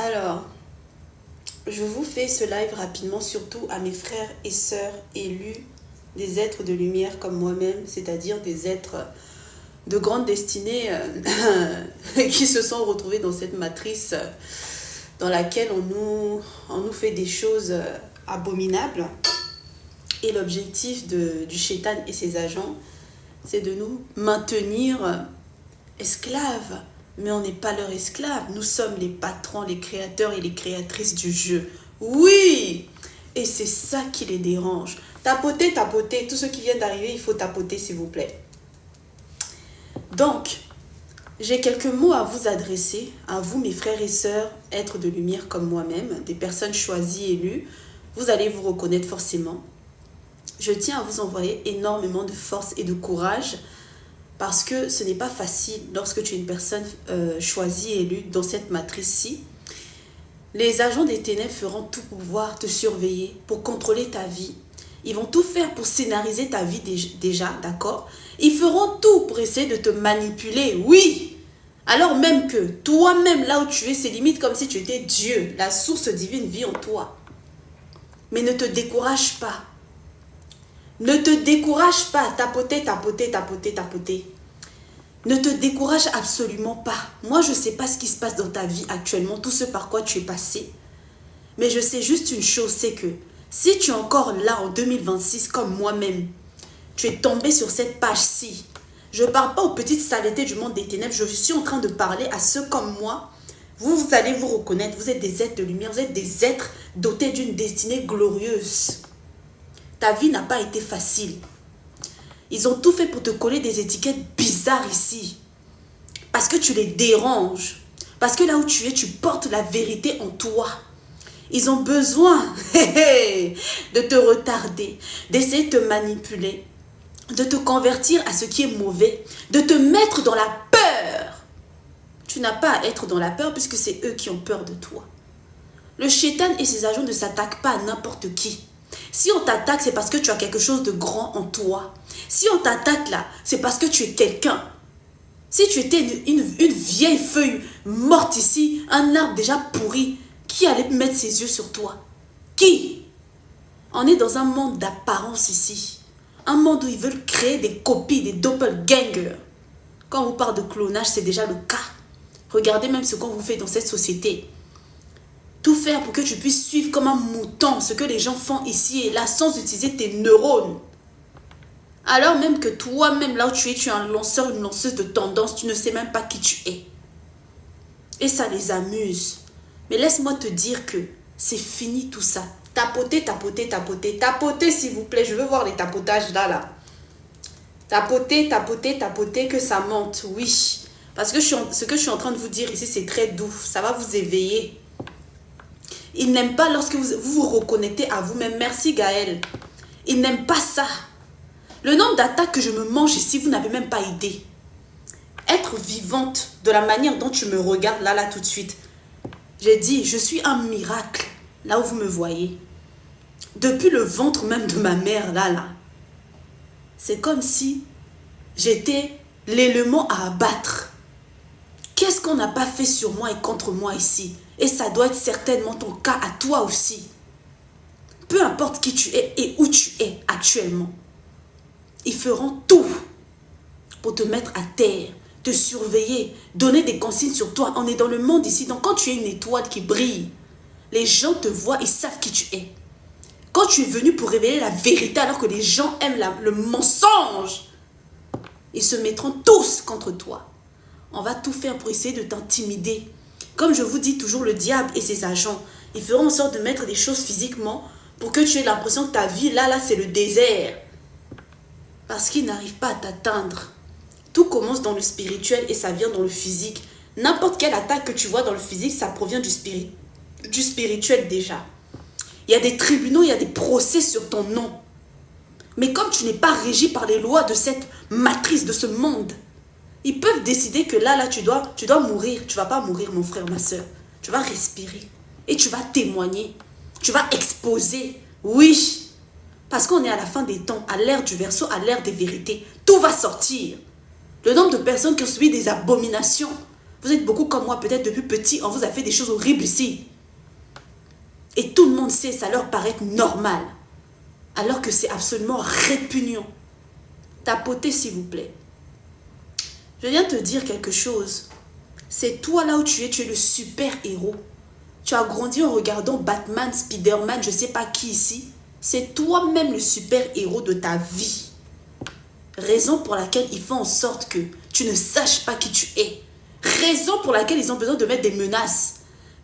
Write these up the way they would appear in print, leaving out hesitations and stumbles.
Alors, je vous fais ce live rapidement, surtout à mes frères et sœurs élus, des êtres de lumière comme moi-même, c'est-à-dire des êtres de grande destinée qui se sont retrouvés dans cette matrice dans laquelle on nous fait des choses abominables. Et l'objectif du Shaitan et ses agents, c'est de nous maintenir esclaves. Mais on n'est pas leurs esclaves. Nous sommes les patrons, les créateurs et les créatrices du jeu. Oui! Et c'est ça qui les dérange. Tapotez, tapotez. Tous ceux qui viennent d'arriver, il faut tapoter, s'il vous plaît. Donc, j'ai quelques mots à vous adresser, à vous, mes frères et sœurs, êtres de lumière comme moi-même, des personnes choisies, élues. Vous allez vous reconnaître forcément. Je tiens à vous envoyer énormément de force et de courage parce que ce n'est pas facile lorsque tu es une personne choisie et élue dans cette matrice-ci. Les agents des ténèbres feront tout pour pouvoir te surveiller, pour contrôler ta vie. Ils vont tout faire pour scénariser ta vie déjà, d'accord? Ils feront tout pour essayer de te manipuler, oui! Alors même que toi-même, là où tu es, c'est limite comme si tu étais Dieu. La source divine vit en toi. Mais ne te décourage pas. Ne te décourage pas. Tapoter, tapoter, tapoter, tapoter. Ne te décourage absolument pas. Moi, je ne sais pas ce qui se passe dans ta vie actuellement, tout ce par quoi tu es passé. Mais je sais juste une chose, c'est que si tu es encore là en 2026 comme moi-même, tu es tombé sur cette page-ci. Je ne parle pas aux petites saletés du monde des ténèbres. Je suis en train de parler à ceux comme moi. Vous allez vous reconnaître. Vous êtes des êtres de lumière. Vous êtes des êtres dotés d'une destinée glorieuse. Ta vie n'a pas été facile. Ils ont tout fait pour te coller des étiquettes bizarres ici. Parce que tu les déranges. Parce que là où tu es, tu portes la vérité en toi. Ils ont besoin de te retarder, d'essayer de te manipuler, de te convertir à ce qui est mauvais, de te mettre dans la peur. Tu n'as pas à être dans la peur puisque c'est eux qui ont peur de toi. Le Shaitan et ses agents ne s'attaquent pas à n'importe qui. Si on t'attaque, c'est parce que tu as quelque chose de grand en toi. Si on t'attaque là, c'est parce que tu es quelqu'un. Si tu étais une vieille feuille morte ici, un arbre déjà pourri, qui allait mettre ses yeux sur toi? Qui? On est dans un monde d'apparence ici. Un monde où ils veulent créer des copies, des doppelgangers. Quand on vous parle de clonage, c'est déjà le cas. Regardez même ce qu'on vous fait dans cette société. Tout faire pour que tu puisses suivre comme un mouton ce que les gens font ici et là sans utiliser tes neurones. Alors même que toi-même, là où tu es un lanceur, une lanceuse de tendance, tu ne sais même pas qui tu es. Et ça les amuse. Mais laisse-moi te dire que c'est fini tout ça. Tapoter, tapoter, tapoter. Tapoter, s'il vous plaît. Je veux voir les tapotages là. Tapoter, tapoter, tapoter, que ça monte. Oui. Parce que ce que je suis en train de vous dire ici, c'est très doux. Ça va vous éveiller. Ils n'aiment pas lorsque vous vous reconnectez à vous-même. Merci Gaël. Ils n'aiment pas ça. Le nombre d'attaques que je me mange ici, vous n'avez même pas idée. Être vivante de la manière dont tu me regardes là tout de suite. J'ai dit, je suis un miracle, là où vous me voyez. Depuis le ventre même de ma mère, là. C'est comme si j'étais l'élément à abattre. Qu'est-ce qu'on n'a pas fait sur moi et contre moi ici? Et ça doit être certainement ton cas à toi aussi. Peu importe qui tu es et où tu es actuellement. Ils feront tout pour te mettre à terre, te surveiller, donner des consignes sur toi. On est dans le monde ici, donc quand tu es une étoile qui brille, les gens te voient, ils savent qui tu es. Quand tu es venu pour révéler la vérité alors que les gens aiment le mensonge, ils se mettront tous contre toi. On va tout faire pour essayer de t'intimider. Comme je vous dis toujours, le diable et ses agents, ils feront en sorte de mettre des choses physiquement pour que tu aies l'impression que ta vie, là, c'est le désert. Parce qu'ils n'arrivent pas à t'atteindre. Tout commence dans le spirituel et ça vient dans le physique. N'importe quelle attaque que tu vois dans le physique, ça provient du spirituel déjà. Il y a des tribunaux, il y a des procès sur ton nom. Mais comme tu n'es pas régi par les lois de cette matrice, de ce monde, ils peuvent décider que là, tu dois mourir. Tu ne vas pas mourir, mon frère, ma soeur. Tu vas respirer et tu vas témoigner. Tu vas exposer. Oui. Parce qu'on est à la fin des temps, à l'ère du Verseau, à l'ère des vérités. Tout va sortir. Le nombre de personnes qui ont subi des abominations. Vous êtes beaucoup comme moi, peut-être depuis petit, on vous a fait des choses horribles ici. Et tout le monde sait, ça leur paraît normal. Alors que c'est absolument répugnant. Tapotez s'il vous plaît. Je viens te dire quelque chose. C'est toi là où tu es le super-héros. Tu as grandi en regardant Batman, Spider-Man, je ne sais pas qui ici. C'est toi-même le super-héros de ta vie. Raison pour laquelle ils font en sorte que tu ne saches pas qui tu es. Raison pour laquelle ils ont besoin de mettre des menaces.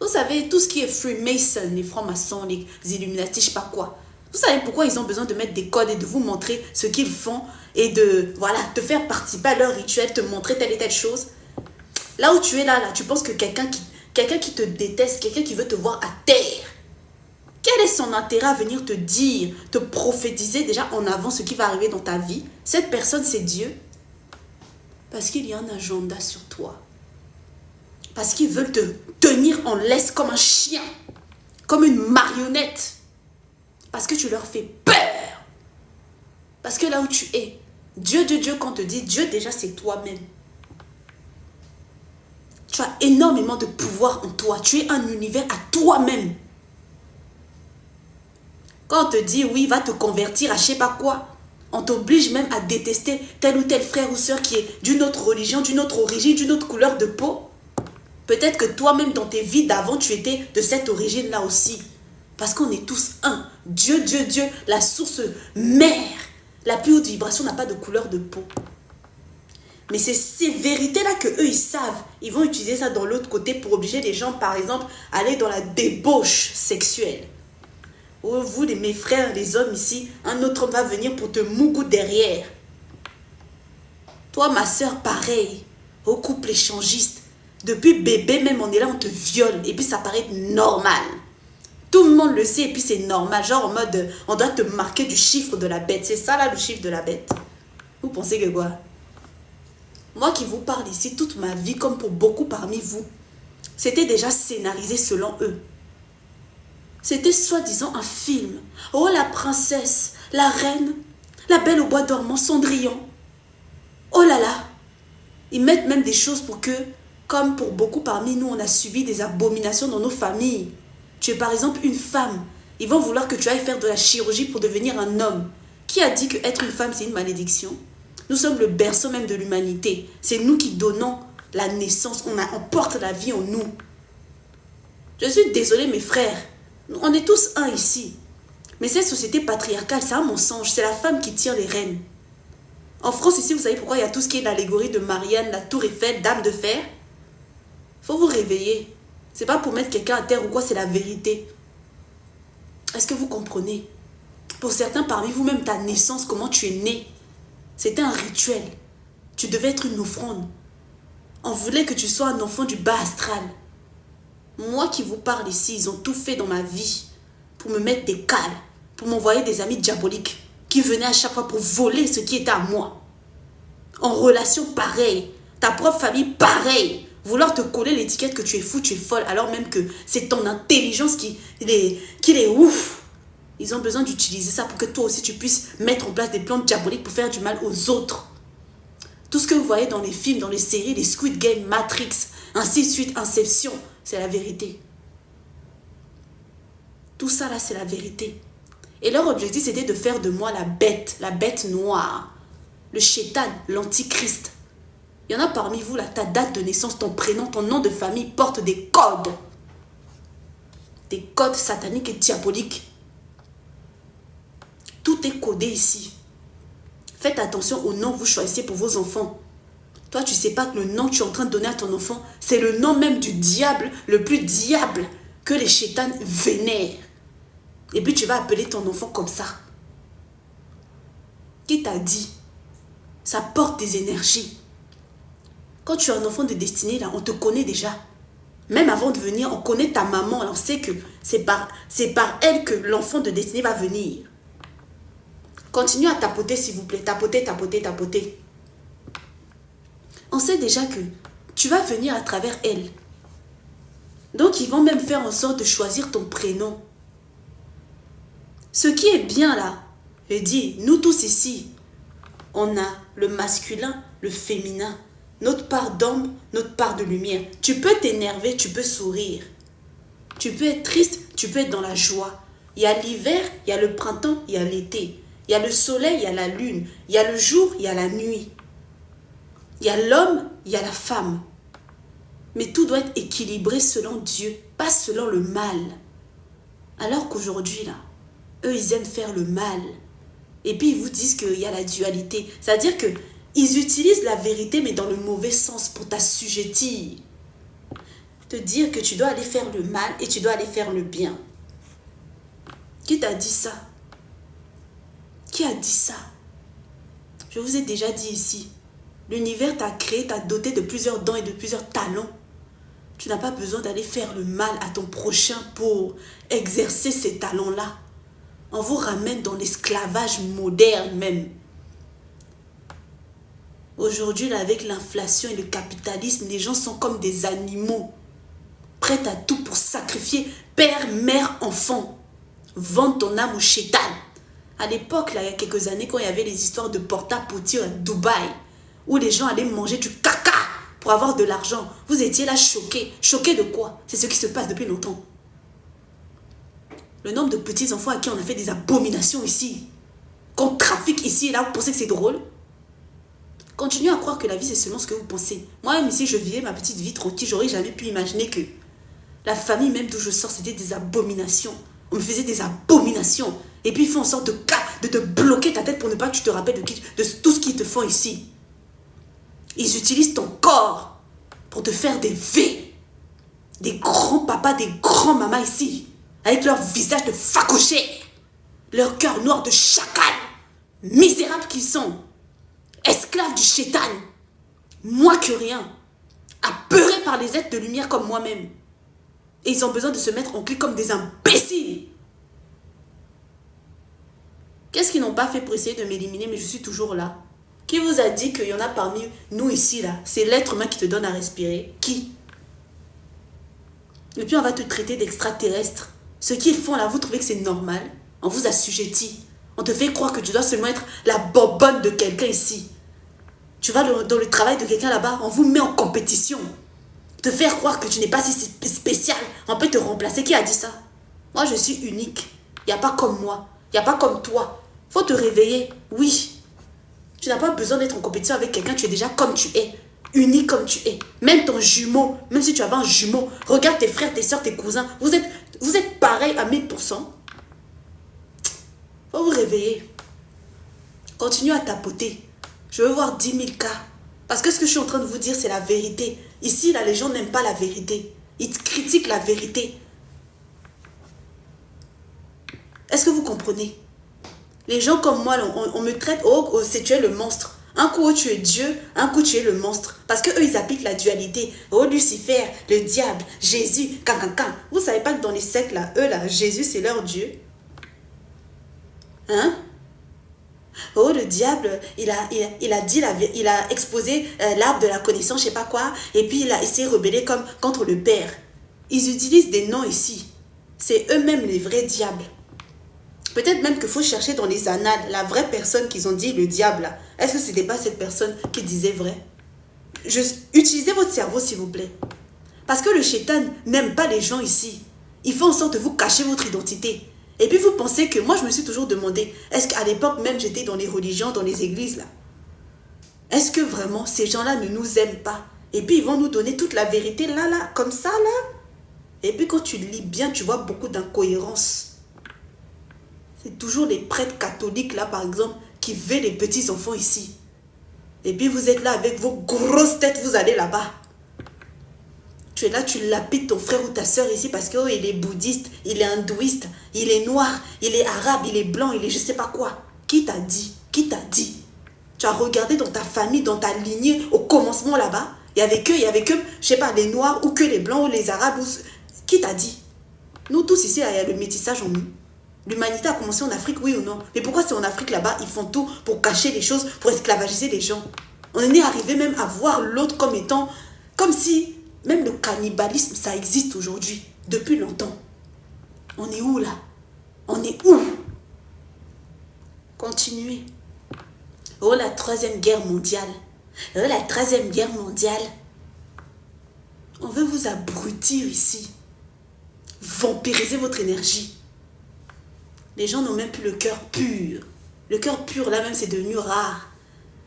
Vous savez, tout ce qui est Freemason, les francs-maçons, les Illuminati, je ne sais pas quoi. Vous savez pourquoi ils ont besoin de mettre des codes et de vous montrer ce qu'ils font et de, voilà, te faire participer à leur rituel, te montrer telle et telle chose. Là où tu es là, tu penses que quelqu'un qui te déteste, quelqu'un qui veut te voir à terre, quel est son intérêt à venir te dire, te prophétiser déjà en avant ce qui va arriver dans ta vie? Cette personne, c'est Dieu. Parce qu'il y a un agenda sur toi. Parce qu'ils veulent te tenir en laisse comme un chien, comme une marionnette. Parce que tu leur fais peur. Parce que là où tu es, Dieu, quand on te dit Dieu, déjà c'est toi-même. Tu as énormément de pouvoir en toi. Tu es un univers à toi-même. Quand on te dit oui, va te convertir à je sais pas quoi, on t'oblige même à détester tel ou tel frère ou soeur qui est d'une autre religion, d'une autre origine, d'une autre couleur de peau. Peut-être que toi-même dans tes vies d'avant, tu étais de cette origine-là aussi. Parce qu'on est tous un. Dieu, la source mère. La plus haute vibration n'a pas de couleur de peau. Mais c'est ces vérités-là qu'eux, ils savent. Ils vont utiliser ça dans l'autre côté pour obliger les gens, par exemple, à aller dans la débauche sexuelle. Oh, vous, mes frères, les hommes ici, un autre homme va venir pour te mougou derrière. Toi, ma soeur, pareil. Au couple échangiste. Depuis bébé, même on est là, on te viole. Et puis ça paraît normal. Tout le monde le sait et puis c'est normal. Genre en mode, on doit te marquer du chiffre de la bête. C'est ça là, le chiffre de la bête. Vous pensez que quoi? Moi qui vous parle ici, toute ma vie, comme pour beaucoup parmi vous, c'était déjà scénarisé selon eux. C'était soi-disant un film. Oh, la princesse, la reine, la belle au bois dormant, Cendrillon. Oh là là. Ils mettent même des choses pour que, comme pour beaucoup parmi nous, on a subi des abominations dans nos familles. Tu es par exemple une femme. Ils vont vouloir que tu ailles faire de la chirurgie pour devenir un homme. Qui a dit qu'être une femme, c'est une malédiction? Nous sommes le berceau même de l'humanité. C'est nous qui donnons la naissance. On porte la vie en nous. Je suis désolée, mes frères. On est tous un ici. Mais cette société patriarcale, c'est un mensonge. C'est la femme qui tire les rênes. En France, ici, vous savez pourquoi il y a tout ce qui est l'allégorie de Marianne, la tour Eiffel, dame de fer? Il faut vous réveiller. C'est pas pour mettre quelqu'un à terre ou quoi, c'est la vérité. Est-ce que vous comprenez? Pour certains parmi vous, même ta naissance, comment tu es né, c'était un rituel. Tu devais être une offrande. On voulait que tu sois un enfant du bas astral. Moi qui vous parle ici, ils ont tout fait dans ma vie pour me mettre des cales, pour m'envoyer des amis diaboliques qui venaient à chaque fois pour voler ce qui était à moi. En relation pareille, ta propre famille pareille, vouloir te coller l'étiquette que tu es fou, tu es folle, alors même que c'est ton intelligence qui les ouf. Ils ont besoin d'utiliser ça pour que toi aussi tu puisses mettre en place des plans diaboliques pour faire du mal aux autres. Tout ce que vous voyez dans les films, dans les séries, les Squid Game, Matrix, ainsi de suite, Inception, c'est la vérité. Tout ça là, c'est la vérité. Et leur objectif, c'était de faire de moi la bête noire, le Shétan, l'antichrist. Il y en a parmi vous, là, ta date de naissance, ton prénom, ton nom de famille porte des codes. Des codes sataniques et diaboliques. Tout est codé ici. Faites attention au nom que vous choisissez pour vos enfants. Toi, tu ne sais pas que le nom que tu es en train de donner à ton enfant, c'est le nom même du diable, le plus diable que les chétans vénèrent. Et puis tu vas appeler ton enfant comme ça. Qui t'a dit? Ça porte des énergies. Quand tu es un enfant de destinée, là, on te connaît déjà. Même avant de venir, on connaît ta maman. On sait que c'est par elle que l'enfant de destinée va venir. Continue à tapoter, s'il vous plaît. Tapoter, tapoter, tapoter. On sait déjà que tu vas venir à travers elle. Donc, ils vont même faire en sorte de choisir ton prénom. Ce qui est bien là, je dis, nous tous ici, on a le masculin, le féminin. notre part d'ombre, notre part de lumière. Tu peux t'énerver, tu peux sourire. Tu peux être triste, tu peux être dans la joie. Il y a l'hiver, il y a le printemps, il y a l'été. Il y a le soleil, il y a la lune. Il y a le jour, il y a la nuit. Il y a l'homme, il y a la femme. Mais tout doit être équilibré selon Dieu, pas selon le mal. Alors qu'aujourd'hui, là, eux, ils aiment faire le mal. Et puis, ils vous disent qu'il y a la dualité. C'est-à-dire qu'ils utilisent la vérité, mais dans le mauvais sens pour t'assujettir. Te dire que tu dois aller faire le mal et tu dois aller faire le bien. Qui t'a dit ça? Qui a dit ça? Je vous ai déjà dit ici. L'univers t'a créé, t'a doté de plusieurs dons et de plusieurs talents. Tu n'as pas besoin d'aller faire le mal à ton prochain pour exercer ces talents-là. On vous ramène dans l'esclavage moderne même. Aujourd'hui, avec l'inflation et le capitalisme, les gens sont comme des animaux, prêts à tout pour sacrifier père, mère, enfant. Vendre ton âme au chétan. À l'époque, là, il y a quelques années, quand il y avait les histoires de porta-potty à Dubaï, où les gens allaient manger du caca pour avoir de l'argent, vous étiez là choqués. Choqués de quoi? C'est ce qui se passe depuis longtemps. Le nombre de petits-enfants à qui on a fait des abominations ici, qu'on trafique ici et là, vous pensez que c'est drôle? Continuez à croire que la vie, c'est seulement ce que vous pensez. Moi-même, ici, je vivais ma petite vie tranquille. J'aurais jamais pu imaginer que la famille même d'où je sors, c'était des abominations. On me faisait des abominations. Et puis, ils font en sorte de te bloquer ta tête pour ne pas que tu te rappelles de tout ce qu'ils te font ici. Ils utilisent ton corps pour te faire des V. Des grands papas, des grands mamas ici. Avec leur visage de facochés. Leur cœur noir de chacal. Misérables qu'ils sont. Esclaves du chétan. Moins que rien. Apeurés par les êtres de lumière comme moi-même. Et ils ont besoin de se mettre en clé comme des imbéciles. Qu'est-ce qu'ils n'ont pas fait pour essayer de m'éliminer, mais je suis toujours là? Qui vous a dit qu'il y en a parmi nous ici, là? C'est l'être humain qui te donne à respirer. Qui? Et puis on va te traiter d'extraterrestre. Ce qu'ils font là, vous trouvez que c'est normal? On vous assujettit. On te fait croire que tu dois seulement être la bobonne de quelqu'un ici. Tu vas dans le travail de quelqu'un là-bas, on vous met en compétition. Te faire croire que tu n'es pas si spécial, on peut te remplacer. Qui a dit ça? Moi, je suis unique. Il n'y a pas comme moi. Il n'y a pas comme toi. Il faut te réveiller. Oui. Tu n'as pas besoin d'être en compétition avec quelqu'un. Tu es déjà comme tu es. Unique comme tu es. Même ton jumeau, même si tu avais un jumeau, regarde tes frères, tes soeurs, tes cousins. Vous êtes pareils à 1000%. Il faut vous réveiller. Continuez à tapoter. Je veux voir 10 000 cas. Parce que ce que je suis en train de vous dire, c'est la vérité. Ici, là, les gens n'aiment pas la vérité. Ils critiquent la vérité. Est-ce que vous comprenez? Les gens comme moi, on me traite, oh, tu es le monstre. Un coup, tu es Dieu, un coup, tu es le monstre. Parce qu'eux, ils appliquent la dualité. Oh, Lucifer, le diable, Jésus, cancancan. Vous savez pas que dans les sectes, là, eux, là, Jésus, c'est leur Dieu? Hein? Oh, le diable, il a exposé l'arbre de la connaissance, je sais pas quoi, et puis il s'est rebellé contre le Père. Ils utilisent des noms ici. C'est eux-mêmes les vrais diables. Peut-être même qu'il faut chercher dans les annales la vraie personne qu'ils ont dit le diable. Est-ce que ce n'était pas cette personne qui disait vrai? Utilisez votre cerveau, s'il vous plaît. Parce que le chétan n'aime pas les gens ici. Il fait en sorte de vous cacher votre identité. Et puis vous pensez que, moi je me suis toujours demandé, est-ce qu'à l'époque même j'étais dans les religions, dans les églises là, est-ce que vraiment ces gens-là ne nous aiment pas? Et puis ils vont nous donner toute la vérité là, comme ça là. Et puis quand tu lis bien, tu vois beaucoup d'incohérences. C'est toujours les prêtres catholiques là par exemple, qui veulent les petits enfants ici. Et puis vous êtes là avec vos grosses têtes, vous allez là-bas. Tu es là, tu lapides ton frère ou ta soeur ici parce que il est bouddhiste, il est hindouiste, il est noir, il est arabe, il est blanc, il est je sais pas quoi. Qui t'a dit? Qui t'a dit? Tu as regardé dans ta famille, dans ta lignée, au commencement là-bas, il y avait que, je sais pas, les noirs ou que les blancs ou les arabes. Qui t'a dit? Nous tous ici, il y a le métissage en nous. L'humanité a commencé en Afrique, oui ou non? Mais pourquoi c'est en Afrique là-bas, ils font tout pour cacher les choses, pour esclavagiser les gens? On est arrivé même à voir l'autre comme étant, comme si... Même le cannibalisme, ça existe aujourd'hui, depuis longtemps. On est où là? On est où? Continuez. Oh, la 3e guerre mondiale. La troisième guerre mondiale. On veut vous abrutir ici. Vampiriser votre énergie. Les gens n'ont même plus le cœur pur. Le cœur pur, là même, c'est devenu rare.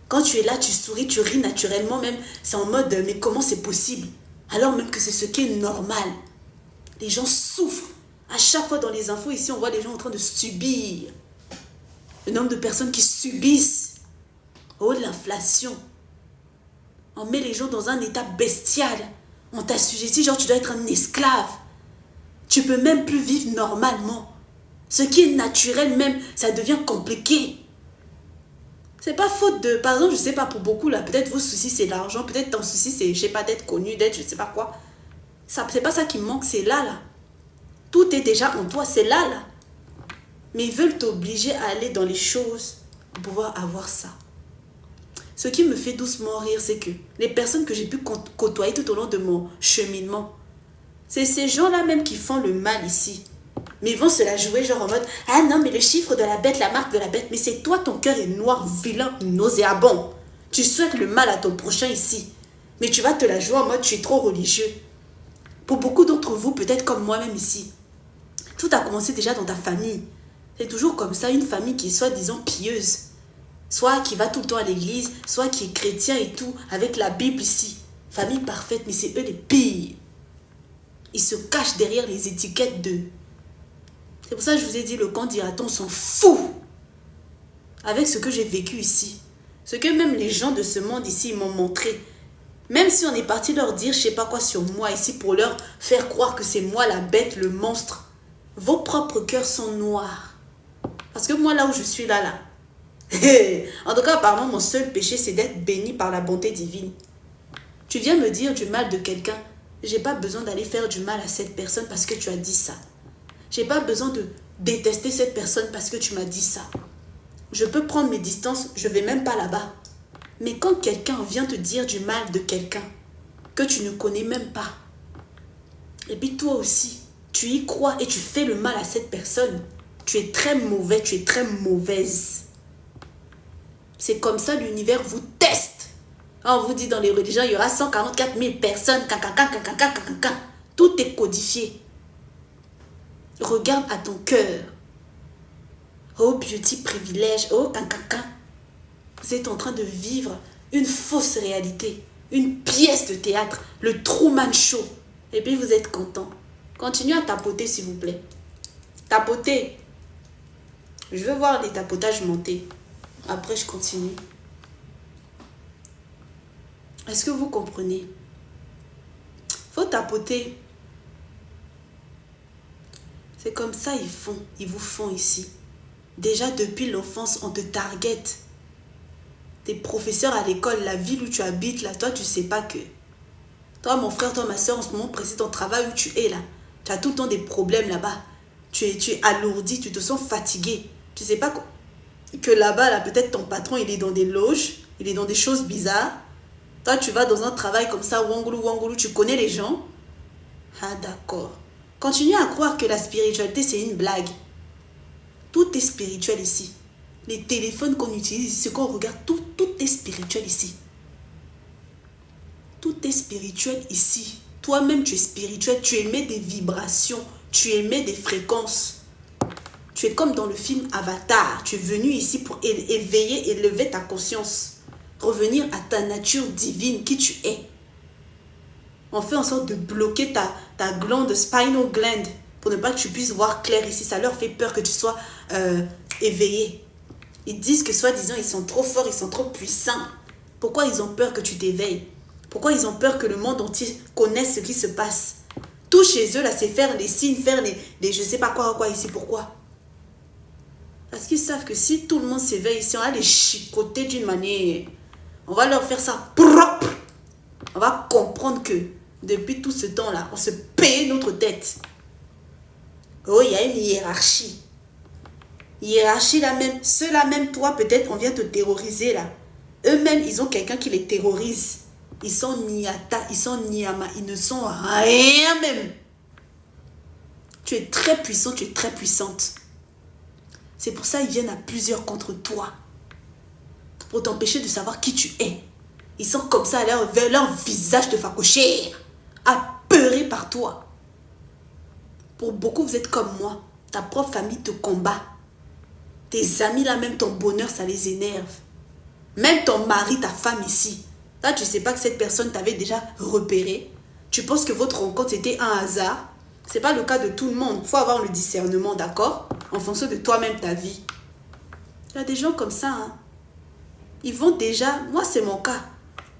Quand tu es là, tu souris, tu ris naturellement même. C'est en mode, mais comment c'est possible? Alors même que c'est ce qui est normal. Les gens souffrent. À chaque fois dans les infos, ici, on voit les gens en train de subir. Le nombre de personnes qui subissent. Oh, l'inflation. On met les gens dans un état bestial. On t'assujettit, genre tu dois être un esclave. Tu peux même plus vivre normalement. Ce qui est naturel même, ça devient compliqué. C'est pas faute de... Par exemple, je sais pas, pour beaucoup, là, peut-être vos soucis, c'est l'argent. Peut-être ton souci, c'est, je sais pas, d'être connu, d'être je sais pas quoi. C'est pas ça qui me manque, c'est là, là. Tout est déjà en toi, c'est là, là. Mais ils veulent t'obliger à aller dans les choses pour pouvoir avoir ça. Ce qui me fait doucement rire, c'est que les personnes que j'ai pu côtoyer tout au long de mon cheminement, c'est ces gens-là même qui font le mal ici. Mais ils vont se la jouer genre en mode « Ah non, mais le chiffre de la bête, la marque de la bête. » Mais c'est toi, ton cœur est noir, vilain, nauséabond. Tu souhaites le mal à ton prochain ici. Mais tu vas te la jouer en mode « Tu es trop religieux. » Pour beaucoup d'entre vous, peut-être comme moi-même ici, tout a commencé déjà dans ta famille. C'est toujours comme ça, une famille qui est soi-disant pieuse. Soit qui va tout le temps à l'église, soit qui est chrétien et tout, avec la Bible ici. Famille parfaite, mais c'est eux les pires. Ils se cachent derrière les étiquettes d'eux. C'est pour ça que je vous ai dit, le camp d'Iraton s'en fout. Avec ce que j'ai vécu ici. Ce que même les gens de ce monde ici m'ont montré. Même si on est parti leur dire je sais pas quoi sur moi ici pour leur faire croire que c'est moi la bête, le monstre. Vos propres cœurs sont noirs. Parce que moi là où je suis là. En tout cas apparemment mon seul péché c'est d'être béni par la bonté divine. Tu viens me dire du mal de quelqu'un. J'ai pas besoin d'aller faire du mal à cette personne parce que tu as dit ça. J'ai pas besoin de détester cette personne parce que tu m'as dit ça. Je peux prendre mes distances, je vais même pas là-bas. Mais quand quelqu'un vient te dire du mal de quelqu'un que tu ne connais même pas, et puis toi aussi, tu y crois et tu fais le mal à cette personne, tu es très mauvais, tu es très mauvaise. C'est comme ça l'univers vous teste. On vous dit dans les religions, il y aura 144 000 personnes, tout est codifié. Regarde à ton cœur. Oh beauty privilège, oh cacaca. Vous êtes en train de vivre une fausse réalité, une pièce de théâtre, le Truman Show. Et puis vous êtes content. Continuez à tapoter s'il vous plaît. Tapotez. Je veux voir les tapotages monter. Après je continue. Est-ce que vous comprenez? Faut tapoter. C'est comme ça ils vous font ici. Déjà depuis l'enfance, on te target. Tes professeurs à l'école, la ville où tu habites, là, toi, tu sais pas que... Toi, mon frère, toi, ma soeur, en ce moment précis, ton travail où tu es, là, tu as tout le temps des problèmes là-bas. Tu es alourdi, tu te sens fatigué. Tu sais pas que là-bas, là, peut-être ton patron, il est dans des loges, il est dans des choses bizarres. Toi, tu vas dans un travail comme ça, wangoulou, wangoulou, tu connais les gens. Ah, d'accord. Continue à croire que la spiritualité, c'est une blague. Tout est spirituel ici. Les téléphones qu'on utilise, ce qu'on regarde, tout est spirituel ici. Tout est spirituel ici. Toi-même, tu es spirituel. Tu émets des vibrations. Tu émets des fréquences. Tu es comme dans le film Avatar. Tu es venu ici pour éveiller, élever ta conscience. Revenir à ta nature divine, qui tu es. On fait en sorte de bloquer ta glande, spinal gland, pour ne pas que tu puisses voir clair ici. Ça leur fait peur que tu sois éveillé. Ils disent que soi-disant, ils sont trop forts, ils sont trop puissants. Pourquoi ils ont peur que tu t'éveilles? Pourquoi ils ont peur que le monde entier connaisse ce qui se passe? Tout chez eux, là, c'est faire les signes, faire les je sais pas quoi ici. Pourquoi? Parce qu'ils savent que si tout le monde s'éveille ici, on va les chicoter d'une manière. On va leur faire ça propre. On va comprendre que depuis tout ce temps-là, on se paye notre tête. Oh, il y a une hiérarchie. Hiérarchie là même, ceux-là même, toi peut-être on vient te terroriser là. Eux-mêmes, ils ont quelqu'un qui les terrorise. Ils sont niata, ils sont niyama, ils ne sont rien même. Tu es très puissant, tu es très puissante. C'est pour ça qu'ils viennent à plusieurs contre toi. Pour t'empêcher de savoir qui tu es. Ils sont comme ça, leur visage de facocher, apeurés par toi. Pour beaucoup, vous êtes comme moi. Ta propre famille te combat. Tes amis là, même ton bonheur, ça les énerve. Même ton mari, ta femme ici. Là, tu ne sais pas que cette personne t'avait déjà repéré. Tu penses que votre rencontre était un hasard. Ce n'est pas le cas de tout le monde. Il faut avoir le discernement, d'accord? En fonction de toi-même, ta vie. Il y a des gens comme ça, hein. Ils vont déjà, moi c'est mon cas,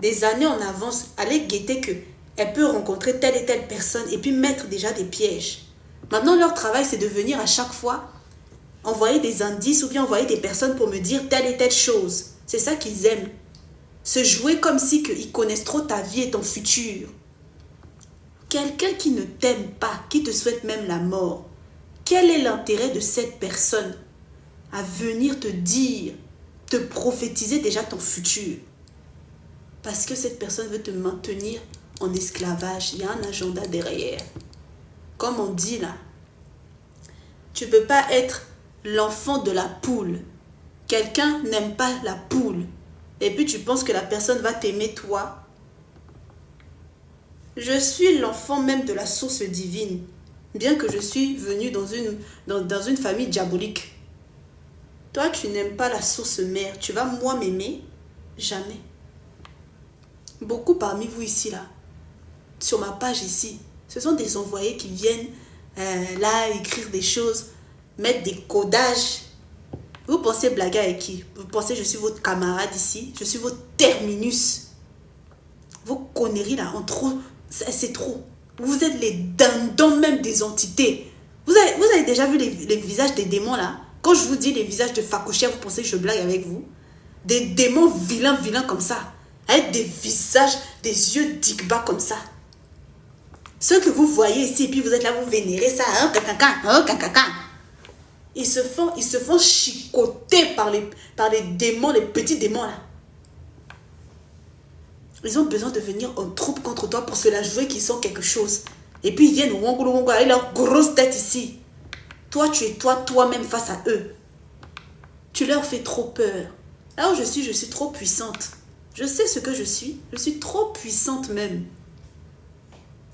des années en avance, aller guetter qu'elle peut rencontrer telle et telle personne et puis mettre déjà des pièges. Maintenant, leur travail, c'est de venir à chaque fois envoyer des indices ou bien envoyer des personnes pour me dire telle et telle chose. C'est ça qu'ils aiment. Se jouer comme si ils connaissent trop ta vie et ton futur. Quelqu'un qui ne t'aime pas, qui te souhaite même la mort, quel est l'intérêt de cette personne à venir te dire, te prophétiser déjà ton futur? Parce que cette personne veut te maintenir en esclavage. Il y a un agenda derrière. Comme on dit là, tu ne peux pas être l'enfant de la poule. Quelqu'un n'aime pas la poule. Et puis tu penses que la personne va t'aimer toi. Je suis l'enfant même de la source divine. Bien que je suis venu dans une famille diabolique. Toi, tu n'aimes pas la source mère. Tu vas moi m'aimer? Jamais. Beaucoup parmi vous ici, là, sur ma page ici, ce sont des envoyés qui viennent là écrire des choses, mettre des codages. Vous pensez blaguer avec qui? Vous pensez je suis votre camarade ici? Je suis votre terminus. Vos conneries là, en trop, c'est trop. Vous êtes les dindons même des entités. Vous avez déjà vu les visages des démons là? Quand je vous dis les visages de Fakouchia, vous pensez que je blague avec vous? Des démons vilains comme ça. Avec des visages, des yeux digba comme ça. Ceux que vous voyez ici, et puis vous êtes là, vous vénérez ça. Hein, Ils se font chicoter par les démons, les petits démons là. Ils ont besoin de venir en troupe contre toi pour se la jouer qu'ils sont quelque chose. Et puis ils viennent avec leur grosse tête ici. Toi, tu es toi-même face à eux. Tu leur fais trop peur. Là où je suis trop puissante. Je sais ce que je suis. Je suis trop puissante même.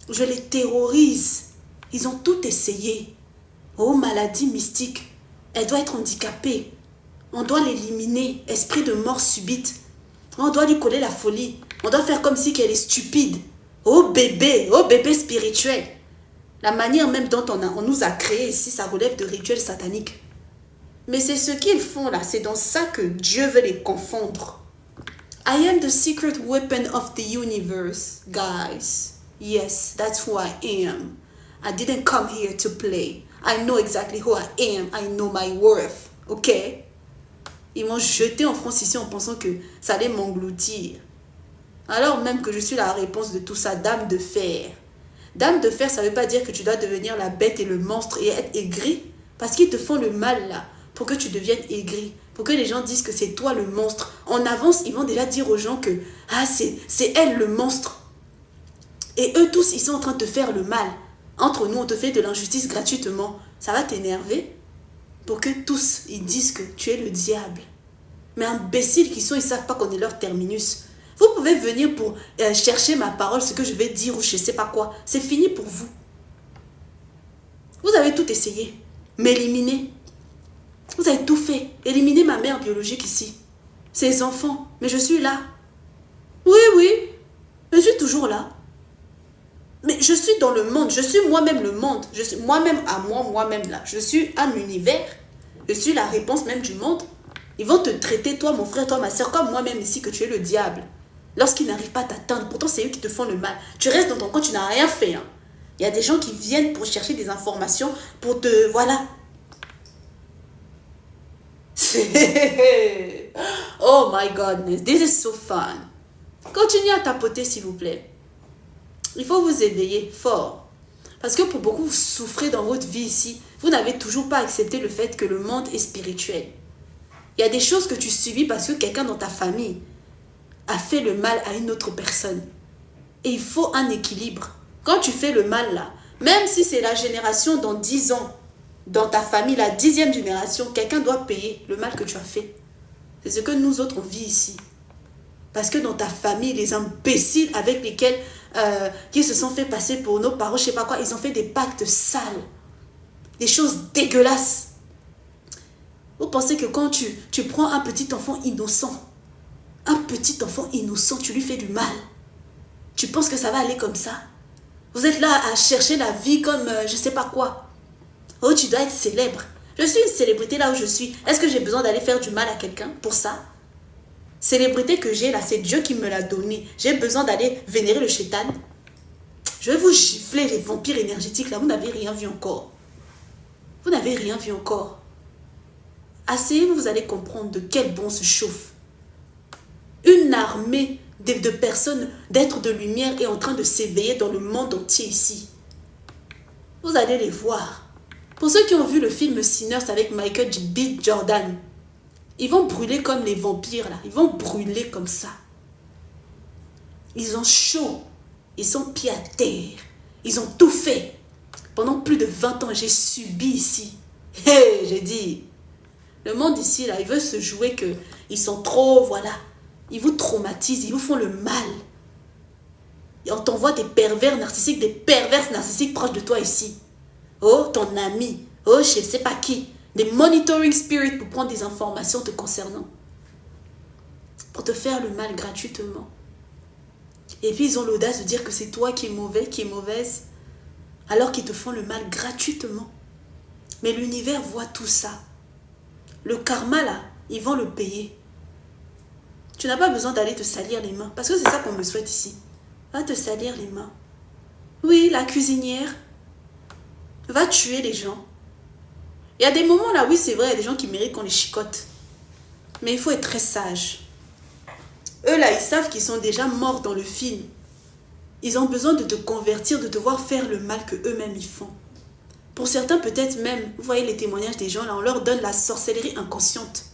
Je les terrorise. Ils ont tout essayé. Oh, maladie mystique. Elle doit être handicapée. On doit l'éliminer. Esprit de mort subite. On doit lui coller la folie. On doit faire comme si qu'elle est stupide. Oh bébé spirituel. La manière même dont on nous a créés ici, ça relève de rituels sataniques. Mais c'est ce qu'ils font là. C'est dans ça que Dieu veut les confondre. I am the secret weapon of the universe, guys. Yes, that's who I am. I didn't come here to play. I know exactly who I am. I know my worth. Ok? Ils m'ont jeté en France ici en pensant que ça allait m'engloutir. Alors même que je suis la réponse de tout ça, dame de fer. Dame de fer, ça ne veut pas dire que tu dois devenir la bête et le monstre et être aigri. Parce qu'ils te font le mal là, pour que tu deviennes aigri. Pour que les gens disent que c'est toi le monstre. En avance, ils vont déjà dire aux gens que c'est elle le monstre. Et eux tous, ils sont en train de te faire le mal. Entre nous, on te fait de l'injustice gratuitement. Ça va t'énerver pour que tous, ils disent que tu es le diable. Mais imbéciles qu'ils sont, ils ne savent pas qu'on est leur terminus. Vous pouvez venir pour chercher ma parole, ce que je vais dire ou je ne sais pas quoi. C'est fini pour vous. Vous avez tout essayé. M'éliminer. Vous avez tout fait. Éliminer ma mère biologique ici. Ses enfants. Mais je suis là. Oui. Je suis toujours là. Mais je suis dans le monde. Je suis moi-même le monde. Je suis moi-même à moi-même là. Je suis un univers. Je suis la réponse même du monde. Ils vont te traiter, toi, mon frère, toi, ma soeur, comme moi-même ici, que tu es le diable. Lorsqu'ils n'arrivent pas à t'atteindre, pourtant c'est eux qui te font le mal. Tu restes dans ton coin, tu n'as rien fait. Hein. Il y a des gens qui viennent pour chercher des informations, pour te... Voilà. Oh my goodness, this is so fun. Continuez à tapoter, s'il vous plaît. Il faut vous éveiller fort. Parce que pour beaucoup, vous souffrez dans votre vie ici. Vous n'avez toujours pas accepté le fait que le monde est spirituel. Il y a des choses que tu subis parce que quelqu'un dans ta famille a fait le mal à une autre personne. Et il faut un équilibre. Quand tu fais le mal là, même si c'est la génération dans 10 ans, dans ta famille, la 10e génération, quelqu'un doit payer le mal que tu as fait. C'est ce que nous autres on vit ici. Parce que dans ta famille, les imbéciles avec lesquels qui se sont fait passer pour nos parents, je sais pas quoi, ils ont fait des pactes sales. Des choses dégueulasses. Vous pensez que quand tu prends un petit enfant innocent, tu lui fais du mal. Tu penses que ça va aller comme ça? Vous êtes là à chercher la vie comme je sais pas quoi. Oh, tu dois être célèbre. Je suis une célébrité là où je suis. Est-ce que j'ai besoin d'aller faire du mal à quelqu'un pour ça? Célébrité que j'ai là, c'est Dieu qui me l'a donnée. J'ai besoin d'aller vénérer le chétan. Je vais vous gifler les vampires énergétiques là. Vous n'avez rien vu encore. Vous n'avez rien vu encore. Asseyez-vous, vous allez comprendre de quel bon se chauffe. Une armée de personnes, d'êtres de lumière est en train de s'éveiller dans le monde entier ici. Vous allez les voir. Pour ceux qui ont vu le film Sinners avec Michael B. Jordan, ils vont brûler comme les vampires là. Ils vont brûler comme ça. Ils ont chaud. Ils sont pieds à terre. Ils ont tout fait. Pendant plus de 20 ans, j'ai subi ici. Hey, j'ai dit. Le monde ici là, il veut se jouer que ils sont trop, voilà. Ils vous traumatisent, ils vous font le mal. Et on t'envoie des pervers narcissiques, des perverses narcissiques proches de toi ici. Oh, ton ami. Oh, je ne sais pas qui. Des monitoring spirits pour prendre des informations te concernant. Pour te faire le mal gratuitement. Et puis ils ont l'audace de dire que c'est toi qui es mauvais, qui es mauvaise. Alors qu'ils te font le mal gratuitement. Mais l'univers voit tout ça. Le karma là, ils vont le payer. Tu n'as pas besoin d'aller te salir les mains. Parce que c'est ça qu'on me souhaite ici. Va te salir les mains. Oui, la cuisinière va tuer les gens. Il y a des moments là, oui c'est vrai, il y a des gens qui méritent qu'on les chicote. Mais il faut être très sage. Eux là, ils savent qu'ils sont déjà morts dans le film. Ils ont besoin de te convertir, de te voir faire le mal que eux-mêmes ils font. Pour certains peut-être même, vous voyez les témoignages des gens là, on leur donne la sorcellerie inconsciente.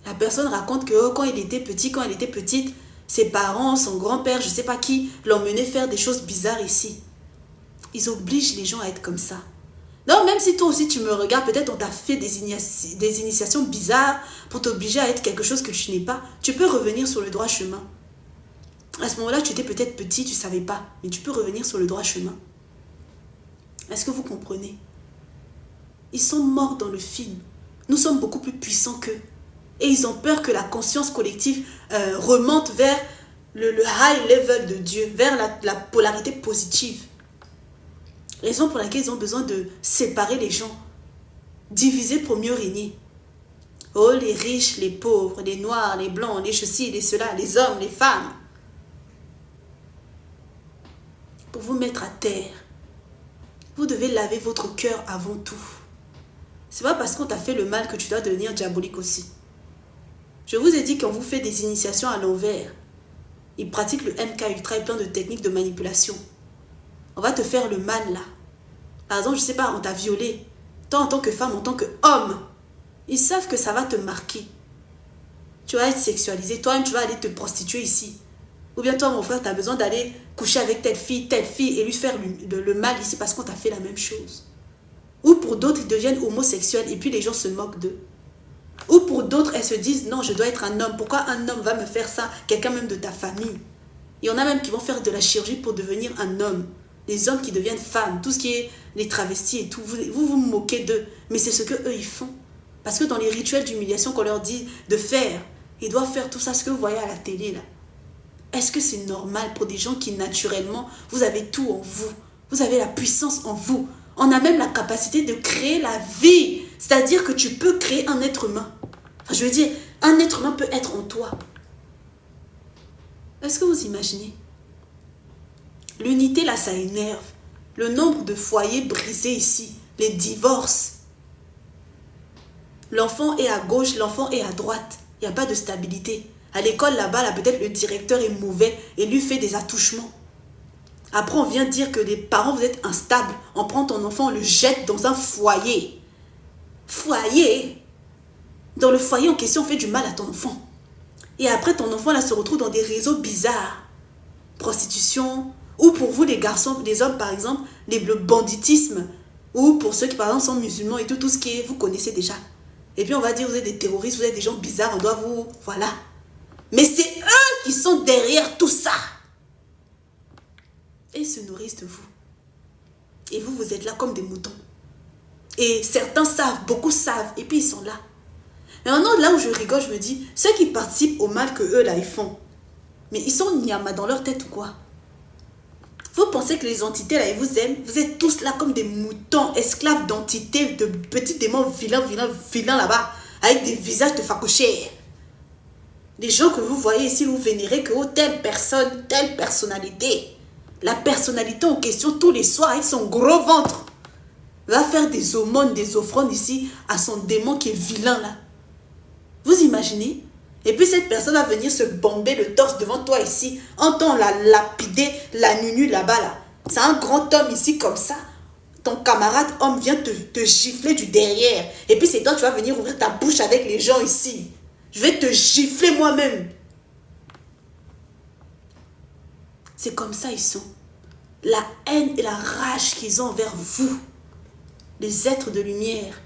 La personne raconte que quand il était petit, quand elle était petite, ses parents, son grand-père, je ne sais pas qui, l'emmenaient faire des choses bizarres ici. Ils obligent les gens à être comme ça. Non, même si toi aussi tu me regardes, peut-être on t'a fait des initiations bizarres pour t'obliger à être quelque chose que tu n'es pas. Tu peux revenir sur le droit chemin. À ce moment-là, tu étais peut-être petit, tu ne savais pas, mais tu peux revenir sur le droit chemin. Est-ce que vous comprenez? Ils sont morts dans le film. Nous sommes beaucoup plus puissants qu'eux. Et ils ont peur que la conscience collective remonte vers le high level de Dieu, vers la polarité positive. Raison pour laquelle ils ont besoin de séparer les gens, diviser pour mieux régner. Oh, les riches, les pauvres, les noirs, les blancs, les ceci, les cela, les hommes, les femmes. Pour vous mettre à terre, vous devez laver votre cœur avant tout. C'est pas parce qu'on t'a fait le mal que tu dois devenir diabolique aussi. Je vous ai dit qu'on vous fait des initiations à l'envers. Ils pratiquent le MK Ultra et plein de techniques de manipulation. On va te faire le mal là. Par exemple, je sais pas, on t'a violé. Toi en tant que femme, en tant qu'homme, ils savent que ça va te marquer. Tu vas être sexualisé. Toi-même, tu vas aller te prostituer ici. Ou bien toi, mon frère, tu as besoin d'aller coucher avec telle fille, et lui faire le mal ici parce qu'on t'a fait la même chose. Ou pour d'autres, ils deviennent homosexuels et puis les gens se moquent d'eux. Ou pour d'autres, elles se disent, non, je dois être un homme. Pourquoi un homme va me faire ça? Quelqu'un même de ta famille. Il y en a même qui vont faire de la chirurgie pour devenir un homme. Les hommes qui deviennent femmes, tout ce qui est les travestis et tout. Vous moquez d'eux. Mais c'est ce qu'eux, ils font. Parce que dans les rituels d'humiliation qu'on leur dit de faire, ils doivent faire tout ça, ce que vous voyez à la télé là. Est-ce que c'est normal pour des gens qui, naturellement, vous avez tout en vous? Vous avez la puissance en vous. On a même la capacité de créer la vie. C'est-à-dire que tu peux créer un être humain. Enfin, je veux dire, un être humain peut être en toi. Est-ce que vous imaginez? L'unité, là, ça énerve. Le nombre de foyers brisés ici. Les divorces. L'enfant est à gauche, l'enfant est à droite. Il n'y a pas de stabilité. À l'école, là-bas, là, peut-être le directeur est mauvais et lui fait des attouchements. Après, on vient dire que les parents, vous êtes instables. On prend ton enfant, on le jette dans un foyer. Foyer. Dans le foyer en question, on fait du mal à ton enfant. Et après, ton enfant, là, se retrouve dans des réseaux bizarres. Prostitution. Ou pour vous, les garçons, les hommes, par exemple, le banditisme. Ou pour ceux qui, par exemple, sont musulmans et tout ce qui est, vous connaissez déjà. Et puis, on va dire, vous êtes des terroristes, vous êtes des gens bizarres, on doit vous... Voilà. Mais c'est eux qui sont derrière tout ça. Et ils se nourrissent de vous. Et vous, vous êtes là comme des moutons. Et certains savent, beaucoup savent, et puis ils sont là. Mais maintenant, là où je rigole, je me dis, ceux qui participent au mal que eux, là, ils font, mais ils sont nyama dans leur tête ou quoi? Vous pensez que les entités, là, ils vous aiment? Vous êtes tous là comme des moutons, esclaves d'entités, de petits démons vilains là-bas, avec des visages de facochères. Les gens que vous voyez ici, vous vénérez que telle personne, telle personnalité. La personnalité en question, tous les soirs, avec son gros ventre, va faire des aumônes, des offrandes ici à son démon qui est vilain là. Vous imaginez? Et puis cette personne va venir se bomber le torse devant toi ici, entend la lapider, la nunu là-bas là. C'est un grand homme ici comme ça. Ton camarade homme vient te gifler du derrière. Et puis c'est toi tu vas venir ouvrir ta bouche avec les gens ici. Je vais te gifler moi-même. C'est comme ça ils sont. La haine et la rage qu'ils ont envers vous. Les êtres de lumière.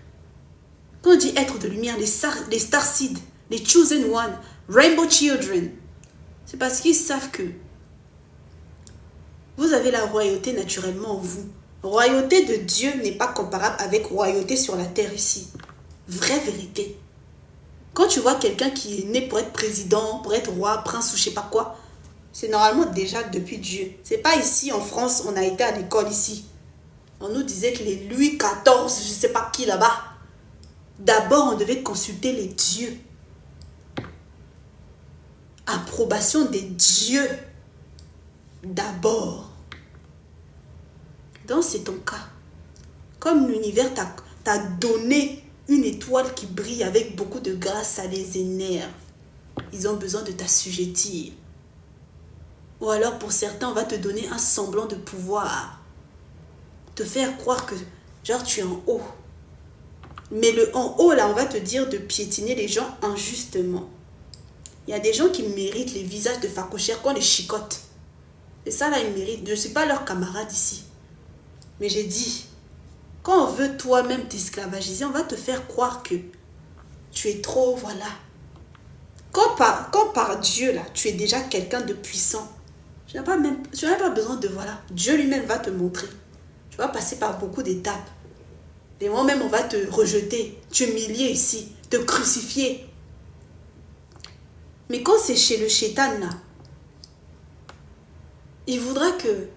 Quand on dit êtres de lumière, les starseeds, les chosen one, rainbow children, c'est parce qu'ils savent que vous avez la royauté naturellement en vous. Royauté de Dieu n'est pas comparable avec royauté sur la terre ici. Vraie vérité. Quand tu vois quelqu'un qui est né pour être président, pour être roi, prince ou je sais pas quoi, c'est normalement déjà depuis Dieu. C'est pas ici en France, on a été à l'école ici. On nous disait que les Louis XIV, je sais pas qui là-bas. D'abord, on devait consulter les dieux. Approbation des dieux. D'abord. Donc, c'est ton cas. Comme l'univers t'a donné une étoile qui brille avec beaucoup de grâce, ça les énerve. Ils ont besoin de t'assujettir. Ou alors, pour certains, on va te donner un semblant de pouvoir. Te faire croire que, genre, tu es en haut. Mais le en haut, là, on va te dire de piétiner les gens injustement. Il y a des gens qui méritent les visages de facochères qu'on les chicote. Et ça, là, ils méritent. Je ne suis pas leur camarade ici. Mais j'ai dit, quand on veut toi-même t'esclavagiser, on va te faire croire que tu es trop, voilà. Quand par Dieu, là, tu es déjà quelqu'un de puissant, tu n'as pas besoin de, voilà. Dieu lui-même va te montrer. Tu vas passer par beaucoup d'étapes. Et moi-même, on va te rejeter, t'humilier ici, te crucifier. Mais quand c'est chez le chétan, là, il voudra que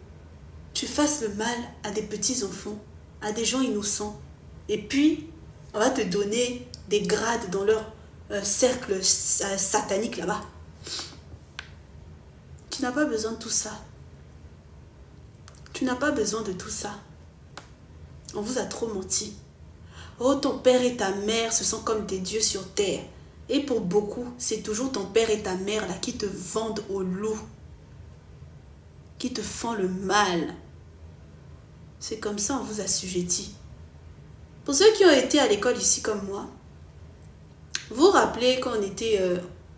tu fasses le mal à des petits-enfants, à des gens innocents. Et puis, on va te donner des grades dans leur cercle satanique là-bas. Tu n'as pas besoin de tout ça. Tu n'as pas besoin de tout ça. On vous a trop menti. Oh, ton père et ta mère, ce sont comme des dieux sur terre. Et pour beaucoup, c'est toujours ton père et ta mère là qui te vendent au loup. Qui te font le mal. C'est comme ça on vous assujettit. Pour ceux qui ont été à l'école ici comme moi, vous vous rappelez quand on était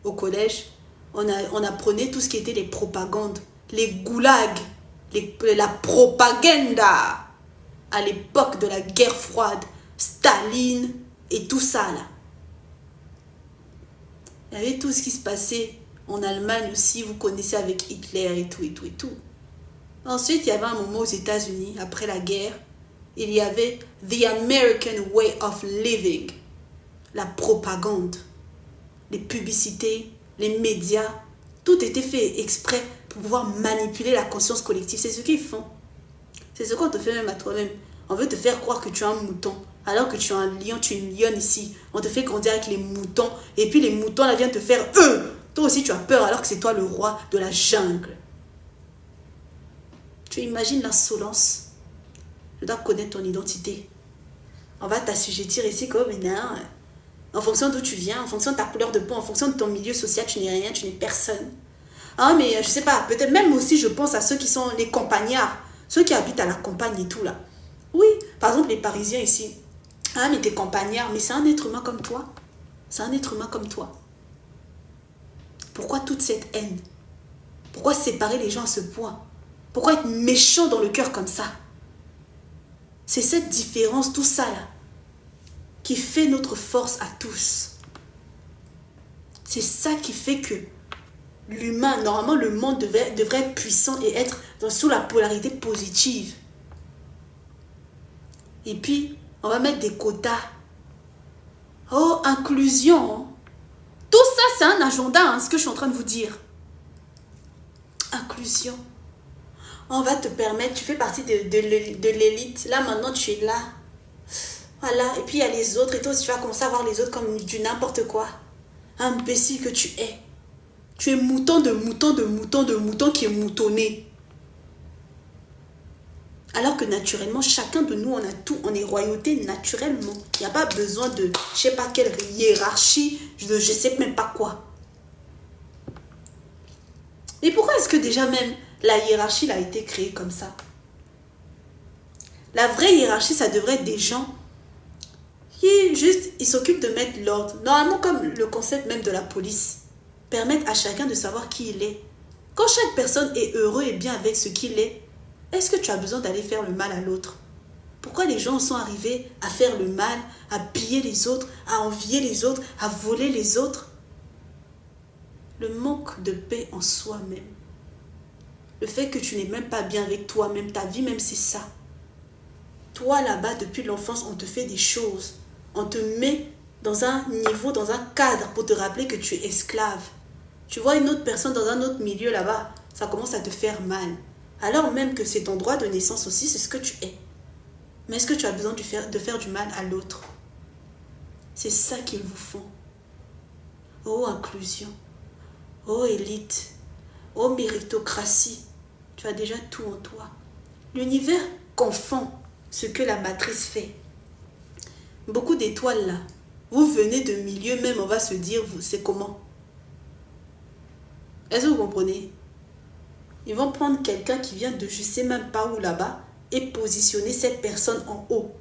au collège, on apprenait tout ce qui était les propagandes, les goulags, la propaganda. À l'époque de la guerre froide, Staline et tout ça là. Il y avait tout ce qui se passait en Allemagne aussi, vous connaissez avec Hitler et tout et tout et tout. Ensuite, il y avait un moment aux États-Unis, après la guerre, il y avait The American Way of Living, la propagande, les publicités, les médias, tout était fait exprès pour pouvoir manipuler la conscience collective. C'est ce qu'ils font. C'est ce qu'on te fait même à toi-même. On veut te faire croire que tu es un mouton, alors que tu es un lion, tu es une lionne ici. On te fait grandir avec les moutons, et puis les moutons là viennent te faire toi aussi tu as peur alors que c'est toi le roi de la jungle. Tu imagines l'insolence. Je dois connaître ton identité. On va t'assujettir ici comme en fonction d'où tu viens, en fonction de ta couleur de peau, en fonction de ton milieu social, tu n'es rien, tu n'es personne. Ah mais je sais pas, peut-être même aussi je pense à ceux qui sont les campagnards, ceux qui habitent à la campagne et tout là. Oui, par exemple les Parisiens ici. Ah mais t'es campagnard, mais c'est un être humain comme toi. C'est un être humain comme toi. Pourquoi toute cette haine? Pourquoi séparer les gens à ce point? Pourquoi être méchant dans le cœur comme ça? C'est cette différence, tout ça là, qui fait notre force à tous. C'est ça qui fait que l'humain, normalement, le monde devrait être puissant et être sous la polarité positive. Et puis, on va mettre des quotas. Oh, inclusion. Tout ça, c'est un agenda, hein, ce que je suis en train de vous dire. Inclusion. On va te permettre, tu fais partie de l'élite. Là, maintenant, tu es là. Voilà. Et puis, il y a les autres. Et toi aussi, tu vas commencer à voir les autres comme du n'importe quoi. Imbécile que tu es. Tu es mouton de mouton de mouton de mouton qui est moutonné. Alors que naturellement, chacun de nous, on a tout, on est royauté naturellement. Il n'y a pas besoin de, je sais pas quelle hiérarchie, je sais même pas quoi. Mais pourquoi est-ce que déjà même la hiérarchie a été créée comme ça? La vraie hiérarchie, ça devrait être des gens qui juste, ils s'occupent de mettre l'ordre. Normalement, comme le concept même de la police, permettre à chacun de savoir qui il est. Quand chaque personne est heureux et bien avec ce qu'il est, est-ce que tu as besoin d'aller faire le mal à l'autre? Pourquoi les gens sont arrivés à faire le mal, à piller les autres, à envier les autres, à voler les autres? Le manque de paix en soi-même. Le fait que tu n'es même pas bien avec toi-même, ta vie même, c'est ça. Toi là-bas, depuis l'enfance, on te fait des choses. On te met dans un niveau, dans un cadre pour te rappeler que tu es esclave. Tu vois une autre personne dans un autre milieu là-bas, ça commence à te faire mal. Alors même que c'est ton droit de naissance aussi, c'est ce que tu es. Mais est-ce que tu as besoin de faire du mal à l'autre? C'est ça qu'ils vous font. Oh, inclusion. Oh, élite. Oh, méritocratie. Tu as déjà tout en toi. L'univers confond ce que la matrice fait. Beaucoup d'étoiles là. Vous venez de milieux, même on va se dire, c'est comment? Est-ce que vous comprenez? Ils vont prendre quelqu'un qui vient de je sais même pas où là-bas et positionner cette personne en haut.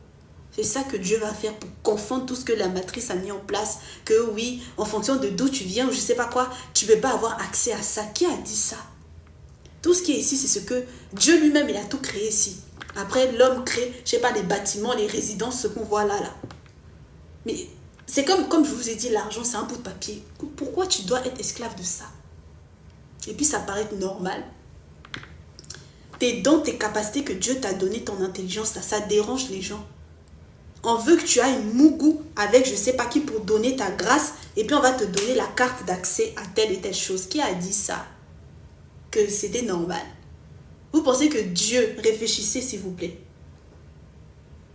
C'est ça que Dieu va faire pour confondre tout ce que la matrice a mis en place. Que oui, en fonction de d'où tu viens ou je sais pas quoi, tu ne peux pas avoir accès à ça. Qui a dit ça? Tout ce qui est ici, c'est ce que Dieu lui-même, il a tout créé ici. Après, l'homme crée, je sais pas, les bâtiments, les résidences, ce qu'on voit là. Mais c'est comme je vous ai dit, l'argent, c'est un bout de papier. Pourquoi tu dois être esclave de ça? Et puis, ça paraît normal. Tes dons, tes capacités que Dieu t'a donné, ton intelligence, ça dérange les gens. On veut que tu ailles mougou avec je sais pas qui pour donner ta grâce et puis on va te donner la carte d'accès à telle et telle chose. Qui a dit ça? Que c'était normal. Vous pensez que Dieu, réfléchissez s'il vous plaît.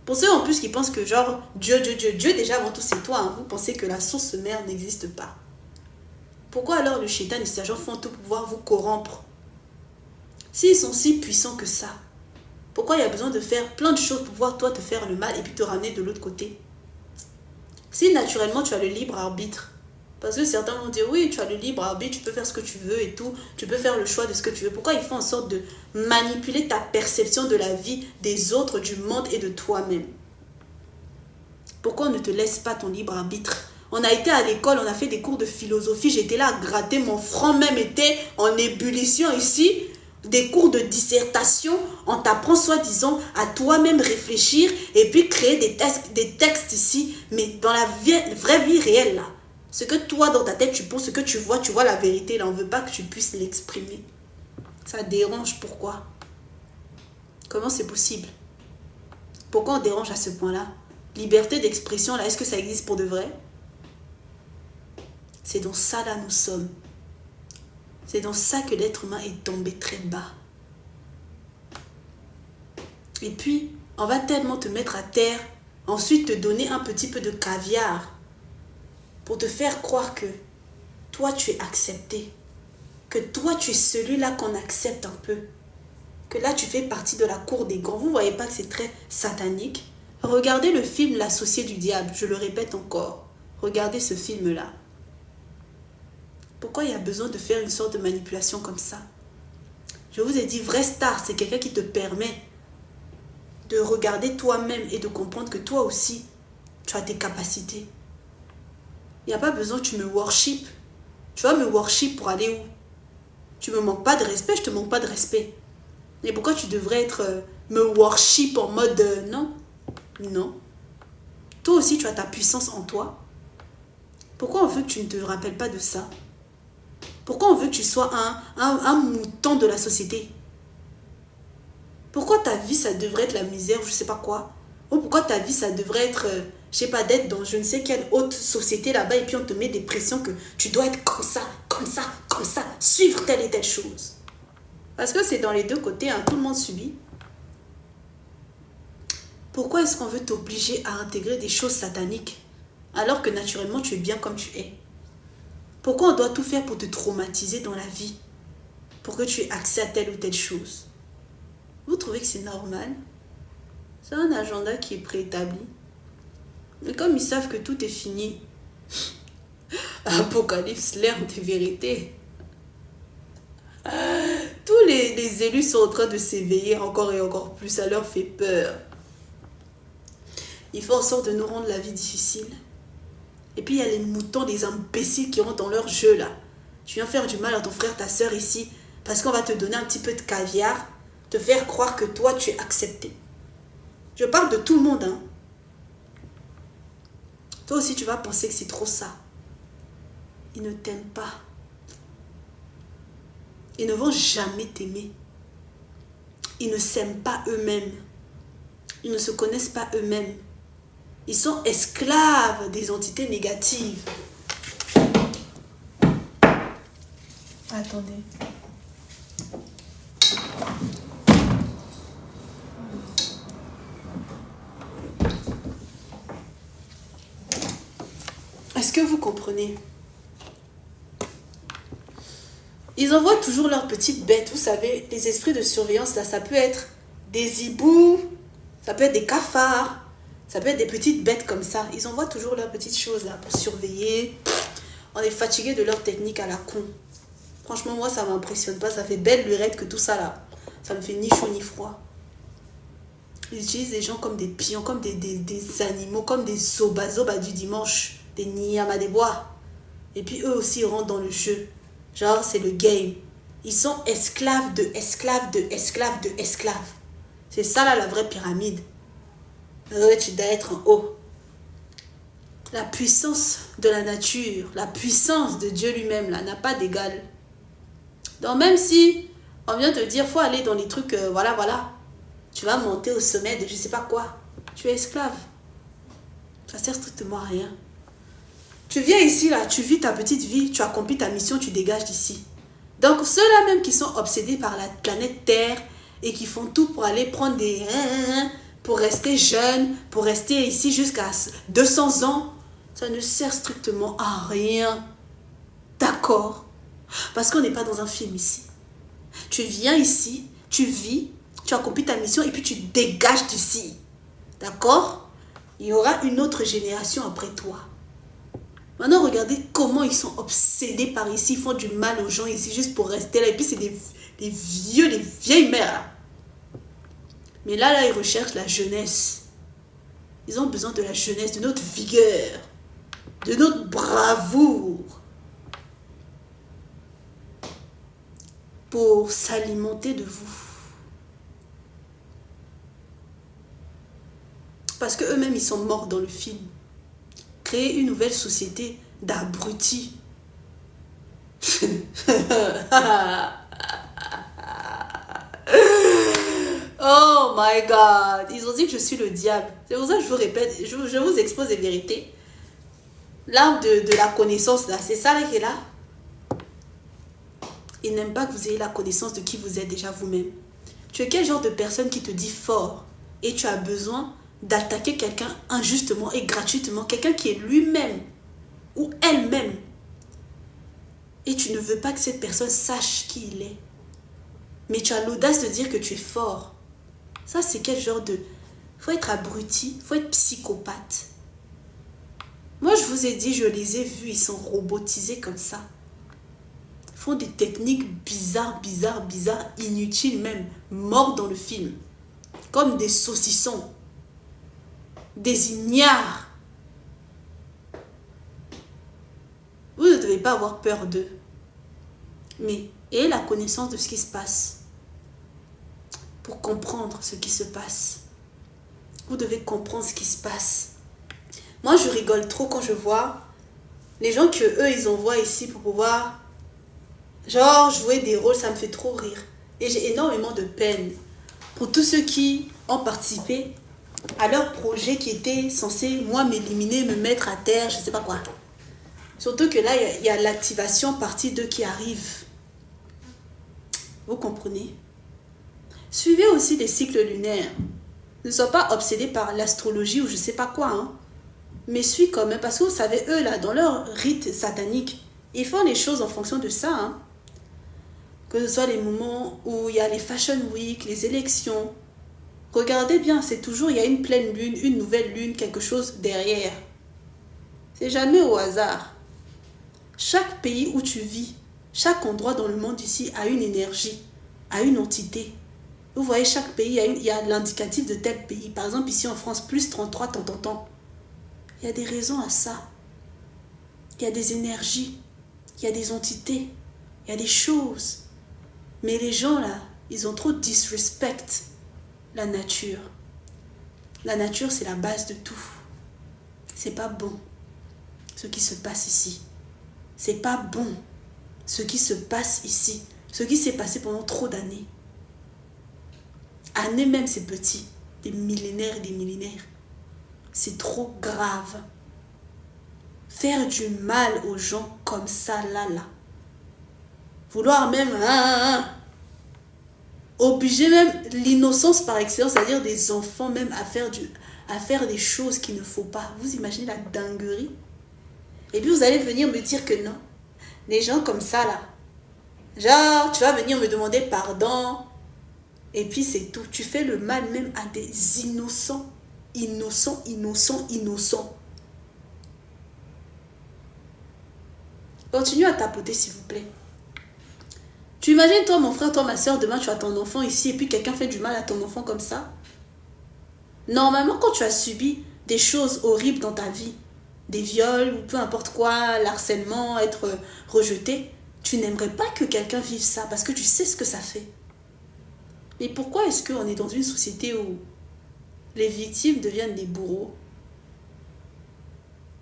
Pour ceux en plus qui pensent que genre Dieu déjà avant tout c'est toi, hein, vous pensez que la source mère n'existe pas. Pourquoi alors le shaitan et ses agents font tout pour pouvoir vous corrompre? S'ils sont si puissants que ça, pourquoi il y a besoin de faire plein de choses pour pouvoir toi te faire le mal et puis te ramener de l'autre côté? Si naturellement tu as le libre arbitre, parce que certains vont dire oui tu as le libre arbitre, tu peux faire ce que tu veux et tout, tu peux faire le choix de ce que tu veux. Pourquoi ils font en sorte de manipuler ta perception de la vie, des autres, du monde et de toi-même? Pourquoi on ne te laisse pas ton libre arbitre? On a été à l'école, on a fait des cours de philosophie, j'étais là à gratter, mon front même était en ébullition ici. Des cours de dissertation, on t'apprend soi-disant à toi-même réfléchir et puis créer des textes ici, mais dans la vraie vie réelle là. Ce que toi dans ta tête tu penses, ce que tu vois la vérité là, on ne veut pas que tu puisses l'exprimer. Ça dérange, pourquoi? Comment c'est possible? Pourquoi on dérange à ce point-là? Liberté d'expression là, est-ce que ça existe pour de vrai? C'est dans ça là nous sommes. C'est dans ça que l'être humain est tombé très bas. Et puis, on va tellement te mettre à terre, ensuite te donner un petit peu de caviar pour te faire croire que toi tu es accepté, que toi tu es celui-là qu'on accepte un peu, que là tu fais partie de la cour des grands. Vous ne voyez pas que c'est très satanique? Regardez le film L'Associé du diable, je le répète encore. Regardez ce film-là. Pourquoi il y a besoin de faire une sorte de manipulation comme ça? Je vous ai dit, vrai star, c'est quelqu'un qui te permet de regarder toi-même et de comprendre que toi aussi, tu as tes capacités. Il n'y a pas besoin que tu me worship. Tu vas me worship pour aller où? Tu ne me manques pas de respect, je ne te manque pas de respect. Et pourquoi tu devrais me worship en mode non? Non. Toi aussi, tu as ta puissance en toi. Pourquoi on veut que tu ne te rappelles pas de ça? Pourquoi on veut que tu sois un mouton de la société? Pourquoi ta vie, ça devrait être la misère ou je sais pas quoi? Ou pourquoi ta vie, ça devrait être, je sais pas, d'être dans je ne sais quelle autre société là-bas et puis on te met des pressions que tu dois être comme ça, comme ça, comme ça, suivre telle et telle chose. Parce que c'est dans les deux côtés, hein, tout le monde subit. Pourquoi est-ce qu'on veut t'obliger à intégrer des choses sataniques alors que naturellement tu es bien comme tu es? Pourquoi on doit tout faire pour te traumatiser dans la vie? Pour que tu aies accès à telle ou telle chose? Vous trouvez que c'est normal? C'est un agenda qui est préétabli. Mais comme ils savent que tout est fini, Apocalypse, l'ère des vérités. Tous les élus sont en train de s'éveiller encore et encore plus. Ça leur fait peur. Ils font en sorte de nous rendre la vie difficile. Et puis il y a les moutons, des imbéciles qui rentrent dans leur jeu là. Tu viens faire du mal à ton frère, ta soeur ici, parce qu'on va te donner un petit peu de caviar, te faire croire que toi tu es accepté. Je parle de tout le monde, hein. Toi aussi tu vas penser que c'est trop ça. Ils ne t'aiment pas. Ils ne vont jamais t'aimer. Ils ne s'aiment pas eux-mêmes. Ils ne se connaissent pas eux-mêmes. Ils sont esclaves des entités négatives. Attendez. Est-ce que vous comprenez? Ils envoient toujours leurs petites bêtes. Vous savez, les esprits de surveillance, là, ça peut être des hiboux, ça peut être des cafards, ça peut être des petites bêtes comme ça. Ils envoient toujours leurs petites choses là pour surveiller. On est fatigué de leur technique à la con. Franchement, moi, ça m'impressionne pas. Ça fait belle lurette que tout ça là. Ça me fait ni chaud ni froid. Ils utilisent les gens comme des pions, comme des animaux, comme des zobazobas du dimanche, des niyamas des bois. Et puis eux aussi ils rentrent dans le jeu. Genre, c'est le game. Ils sont esclaves de esclaves de esclaves de esclaves. C'est ça là la vraie pyramide. Tu dois être en haut. La puissance de la nature, la puissance de Dieu lui-même là n'a pas d'égal. Donc même si on vient te dire faut aller dans les trucs, voilà, tu vas monter au sommet de je sais pas quoi. Tu es esclave. Ça sert strictement à rien. Tu viens ici là, tu vis ta petite vie, tu accomplis ta mission, tu dégages d'ici. Donc ceux-là même qui sont obsédés par la planète Terre et qui font tout pour aller prendre des... pour rester jeunes, pour rester ici jusqu'à 200 ans, ça ne sert strictement à rien. D'accord? Parce qu'on n'est pas dans un film ici. Tu viens ici, tu vis, tu accomplis ta mission et puis tu dégages d'ici. D'accord? Il y aura une autre génération après toi. Maintenant, regardez comment ils sont obsédés par ici. Ils font du mal aux gens ici juste pour rester là. Et puis, c'est des vieilles mères là. Mais là, ils recherchent la jeunesse. Ils ont besoin de la jeunesse, de notre vigueur, de notre bravoure pour s'alimenter de vous. Parce qu'eux-mêmes, ils sont morts dans le film. Créer une nouvelle société d'abrutis. Oh my God. Ils ont dit que je suis le diable. C'est pour ça que je vous répète, je vous expose les vérités. L'arbre de la connaissance, là, c'est ça là qui est là. Ils n'aiment pas que vous ayez la connaissance de qui vous êtes déjà vous-même. Tu es quel genre de personne qui te dit fort et tu as besoin d'attaquer quelqu'un injustement et gratuitement, quelqu'un qui est lui-même ou elle-même. Et tu ne veux pas que cette personne sache qui il est. Mais tu as l'audace de dire que tu es fort. Ça, c'est quel genre de... Faut être abruti, faut être psychopathe. Moi, je vous ai dit, je les ai vus, ils sont robotisés comme ça. Ils font des techniques bizarres, inutiles même, morts dans le film. Comme des saucissons. Des ignares. Vous ne devez pas avoir peur d'eux. Mais ayez la connaissance de ce qui se passe. Pour comprendre ce qui se passe. Vous devez comprendre ce qui se passe. Moi, je rigole trop quand je vois les gens que eux, ils envoient ici pour pouvoir Genre, jouer des rôles, ça me fait trop rire. Et j'ai énormément de peine pour tous ceux qui ont participé à leur projet qui était censé, moi, m'éliminer, me mettre à terre, je sais pas quoi. Surtout que là, il y a l'activation partie 2 qui arrive. Vous comprenez? Suivez aussi les cycles lunaires. Ne sois pas obsédé par l'astrologie ou je sais pas quoi, hein. Mais suis quand même, parce que vous savez, eux, là, dans leur rite satanique, ils font les choses en fonction de ça, hein. Que ce soit les moments où il y a les Fashion Week, les élections. Regardez bien, c'est toujours, il y a une pleine lune, une nouvelle lune, quelque chose derrière. C'est jamais au hasard. Chaque pays où tu vis, chaque endroit dans le monde ici a une énergie, a une entité. Vous voyez, chaque pays, il y a l'indicatif de tel pays. Par exemple, ici en France, plus 33, tant. Il y a des raisons à ça. Il y a des énergies, il y a des entités, il y a des choses. Mais les gens là, ils ont trop disrespect la nature. La nature, c'est la base de tout. C'est pas bon ce qui se passe ici. C'est pas bon ce qui se passe ici. Ce qui s'est passé pendant trop d'années. Années même, c'est petit. Des millénaires et des millénaires. C'est trop grave. Faire du mal aux gens comme ça, là. Vouloir même... obliger même l'innocence par excellence, c'est-à-dire des enfants même à faire des choses qu'il ne faut pas. Vous imaginez la dinguerie? Et puis vous allez venir me dire que non. Les gens comme ça, là. Genre, tu vas venir me demander pardon. Et puis c'est tout. Tu fais le mal même à des innocents. Innocents. Continue à tapoter, s'il vous plaît. Tu imagines, toi, mon frère, toi, ma soeur, demain, tu as ton enfant ici et puis quelqu'un fait du mal à ton enfant comme ça? Normalement, quand tu as subi des choses horribles dans ta vie, des viols ou peu importe quoi, l'harcèlement, être rejeté, tu n'aimerais pas que quelqu'un vive ça parce que tu sais ce que ça fait. Mais pourquoi est-ce qu'on est dans une société où les victimes deviennent des bourreaux?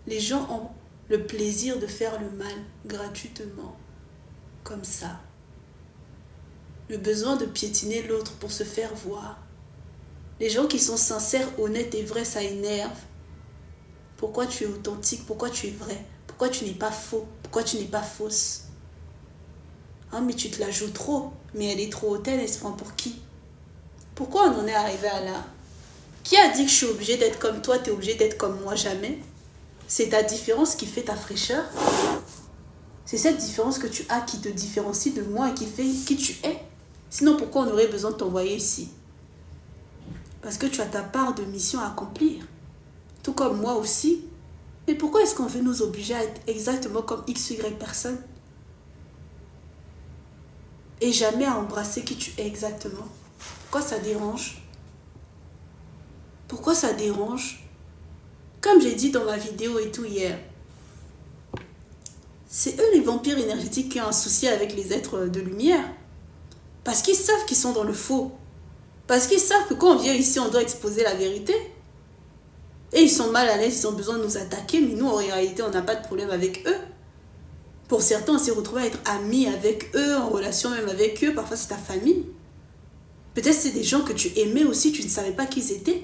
Les gens ont le plaisir de faire le mal gratuitement, comme ça. Le besoin de piétiner l'autre pour se faire voir. Les gens qui sont sincères, honnêtes et vrais, ça énerve. Pourquoi tu es authentique? Pourquoi tu es vrai? Pourquoi tu n'es pas faux? Pourquoi tu n'es pas fausse? Ah, mais tu te la joues trop. Mais elle est trop hautaine, elle se prend pour qui? Pourquoi on en est arrivé à là? Qui a dit que je suis obligée d'être comme toi, tu es obligée d'être comme moi? Jamais. C'est ta différence qui fait ta fraîcheur. C'est cette différence que tu as qui te différencie de moi et qui fait qui tu es. Sinon, pourquoi on aurait besoin de t'envoyer ici? Parce que tu as ta part de mission à accomplir. Tout comme moi aussi. Mais pourquoi est-ce qu'on veut nous obliger à être exactement comme X, Y personne? Et jamais à embrasser qui tu es exactement? Pourquoi ça dérange? Pourquoi ça dérange? Comme j'ai dit dans ma vidéo et tout hier, c'est eux les vampires énergétiques qui ont un souci avec les êtres de lumière. Parce qu'ils savent qu'ils sont dans le faux. Parce qu'ils savent que quand on vient ici, on doit exposer la vérité. Et ils sont mal à l'aise, ils ont besoin de nous attaquer, mais nous, en réalité, on n'a pas de problème avec eux. Pour certains, on s'est retrouvé à être amis avec eux, en relation même avec eux. Parfois, c'est ta famille. Peut-être c'est des gens que tu aimais aussi, tu ne savais pas qui ils étaient.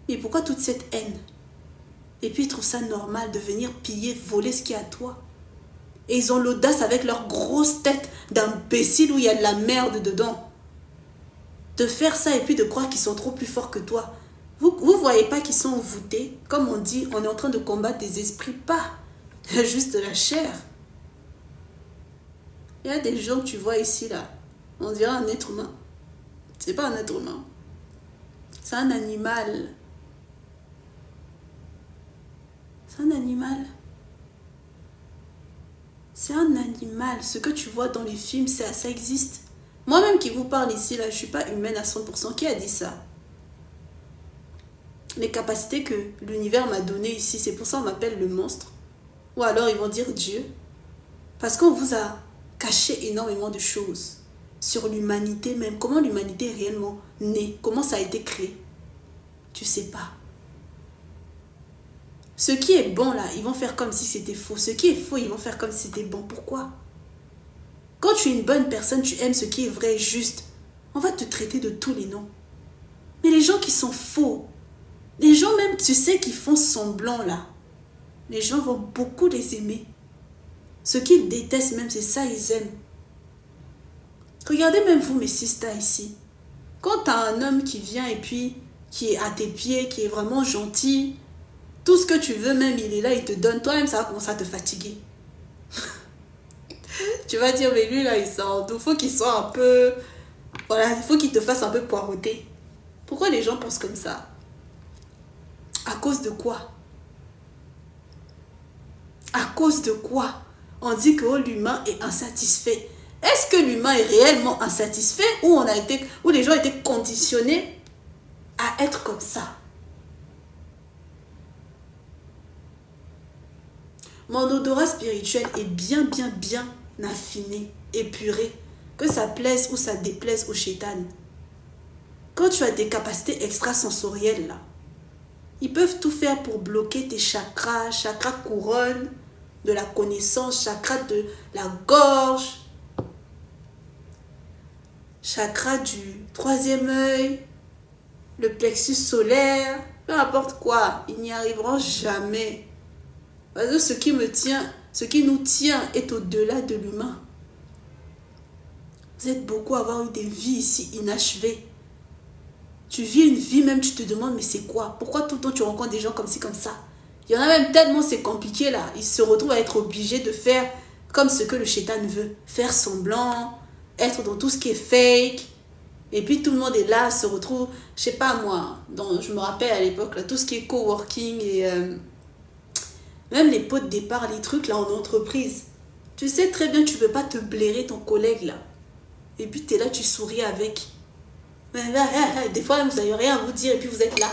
Mais pourquoi toute cette haine? Et puis, ils trouvent ça normal de venir piller, voler ce qui est à toi. Et ils ont l'audace avec leur grosse tête d'imbécile où il y a de la merde dedans. De faire ça et puis de croire qu'ils sont trop plus forts que toi. Vous voyez pas qu'ils sont voûtés? Comme on dit, on est en train de combattre des esprits, pas juste de la chair. Il y a des gens que tu vois ici, là. On dirait un être humain. C'est pas un être humain. C'est un animal. C'est un animal. C'est un animal. Ce que tu vois dans les films, ça existe. Moi-même qui vous parle ici, là, je ne suis pas humaine à 100%. Qui a dit ça? Les capacités que l'univers m'a données ici, c'est pour ça qu'on m'appelle le monstre. Ou alors ils vont dire Dieu. Parce qu'on vous a caché énormément de choses sur l'humanité même. Comment l'humanité est réellement née? Comment ça a été créé? Tu sais pas. Ce qui est bon là, ils vont faire comme si c'était faux. Ce qui est faux, ils vont faire comme si c'était bon. Pourquoi? Quand tu es une bonne personne, tu aimes ce qui est vrai, juste, on va te traiter de tous les noms. Mais les gens qui sont faux, les gens même, tu sais, qui font semblant là, les gens vont beaucoup les aimer. Ce qu'ils détestent même, c'est ça, ils aiment. Regardez même vous, mes sisters ici. Quand tu as un homme qui vient et puis qui est à tes pieds, qui est vraiment gentil, tout ce que tu veux, même il est là, il te donne, toi-même ça va commencer à te fatiguer. Tu vas dire, mais lui là, il sort d'où? Il faut qu'il soit un peu... Voilà, il faut qu'il te fasse un peu poireauter. Pourquoi les gens pensent comme ça? À cause de quoi? À cause de quoi? On dit que oh, l'humain est insatisfait. Est-ce que l'humain est réellement insatisfait ou les gens ont été conditionnés à être comme ça? Mon odorat spirituel est bien affiné, épuré, que ça plaise ou ça déplaise au shaitan. Quand tu as des capacités extrasensorielles, là, ils peuvent tout faire pour bloquer tes chakras, chakra couronne, de la connaissance, chakra de la gorge, chakra du troisième œil, le plexus solaire, peu importe quoi, ils n'y arriveront jamais. Parce que ce qui nous tient est au-delà de l'humain. Vous êtes beaucoup à avoir eu des vies ici inachevées. Tu vis une vie même, tu te demandes, mais c'est quoi? Pourquoi tout le temps tu rencontres des gens comme ci, comme ça? Il y en a même tellement, c'est compliqué là. Ils se retrouvent à être obligés de faire comme ce que le shaitan veut. Faire semblant, être dans tout ce qui est fake. Et puis tout le monde est là, se retrouve, je sais pas moi, je me rappelle à l'époque, là, tout ce qui est coworking et même les pots de départ, les trucs là en entreprise. Tu sais très bien que tu peux pas te blairer ton collègue là. Et puis tu es là, tu souris avec. Des fois, vous n'avez rien à vous dire et puis vous êtes là.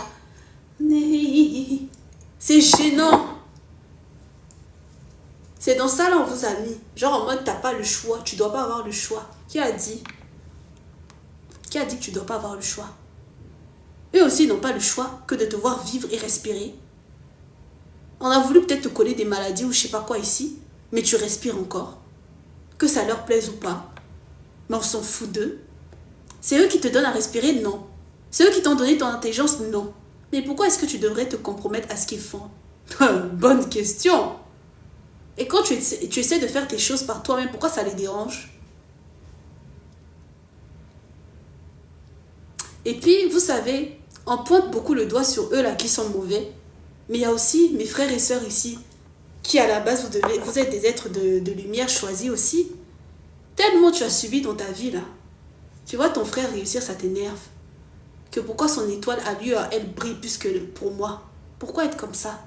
C'est gênant. C'est dans ça là on vous a mis. Genre en mode, t'as pas le choix. Tu dois pas avoir le choix. Qui a dit? Qui a dit que tu dois pas avoir le choix? Eux aussi n'ont pas le choix que de te voir vivre et respirer. On a voulu peut-être te coller des maladies ou je sais pas quoi ici, mais tu respires encore. Que ça leur plaise ou pas. Mais on s'en fout d'eux. C'est eux qui te donnent à respirer? Non. C'est eux qui t'ont donné ton intelligence? Non. Mais pourquoi est-ce que tu devrais te compromettre à ce qu'ils font? Bonne question. Et quand tu essaies de faire tes choses par toi-même, pourquoi ça les dérange? Et puis, vous savez, on pointe beaucoup le doigt sur eux là qui sont mauvais. Mais il y a aussi mes frères et sœurs ici, qui à la base, vous êtes des êtres de lumière choisis aussi. Tellement tu as subi dans ta vie là. Tu vois ton frère réussir, ça t'énerve. Que pourquoi son étoile à lui, elle brille plus que pour moi? Pourquoi être comme ça?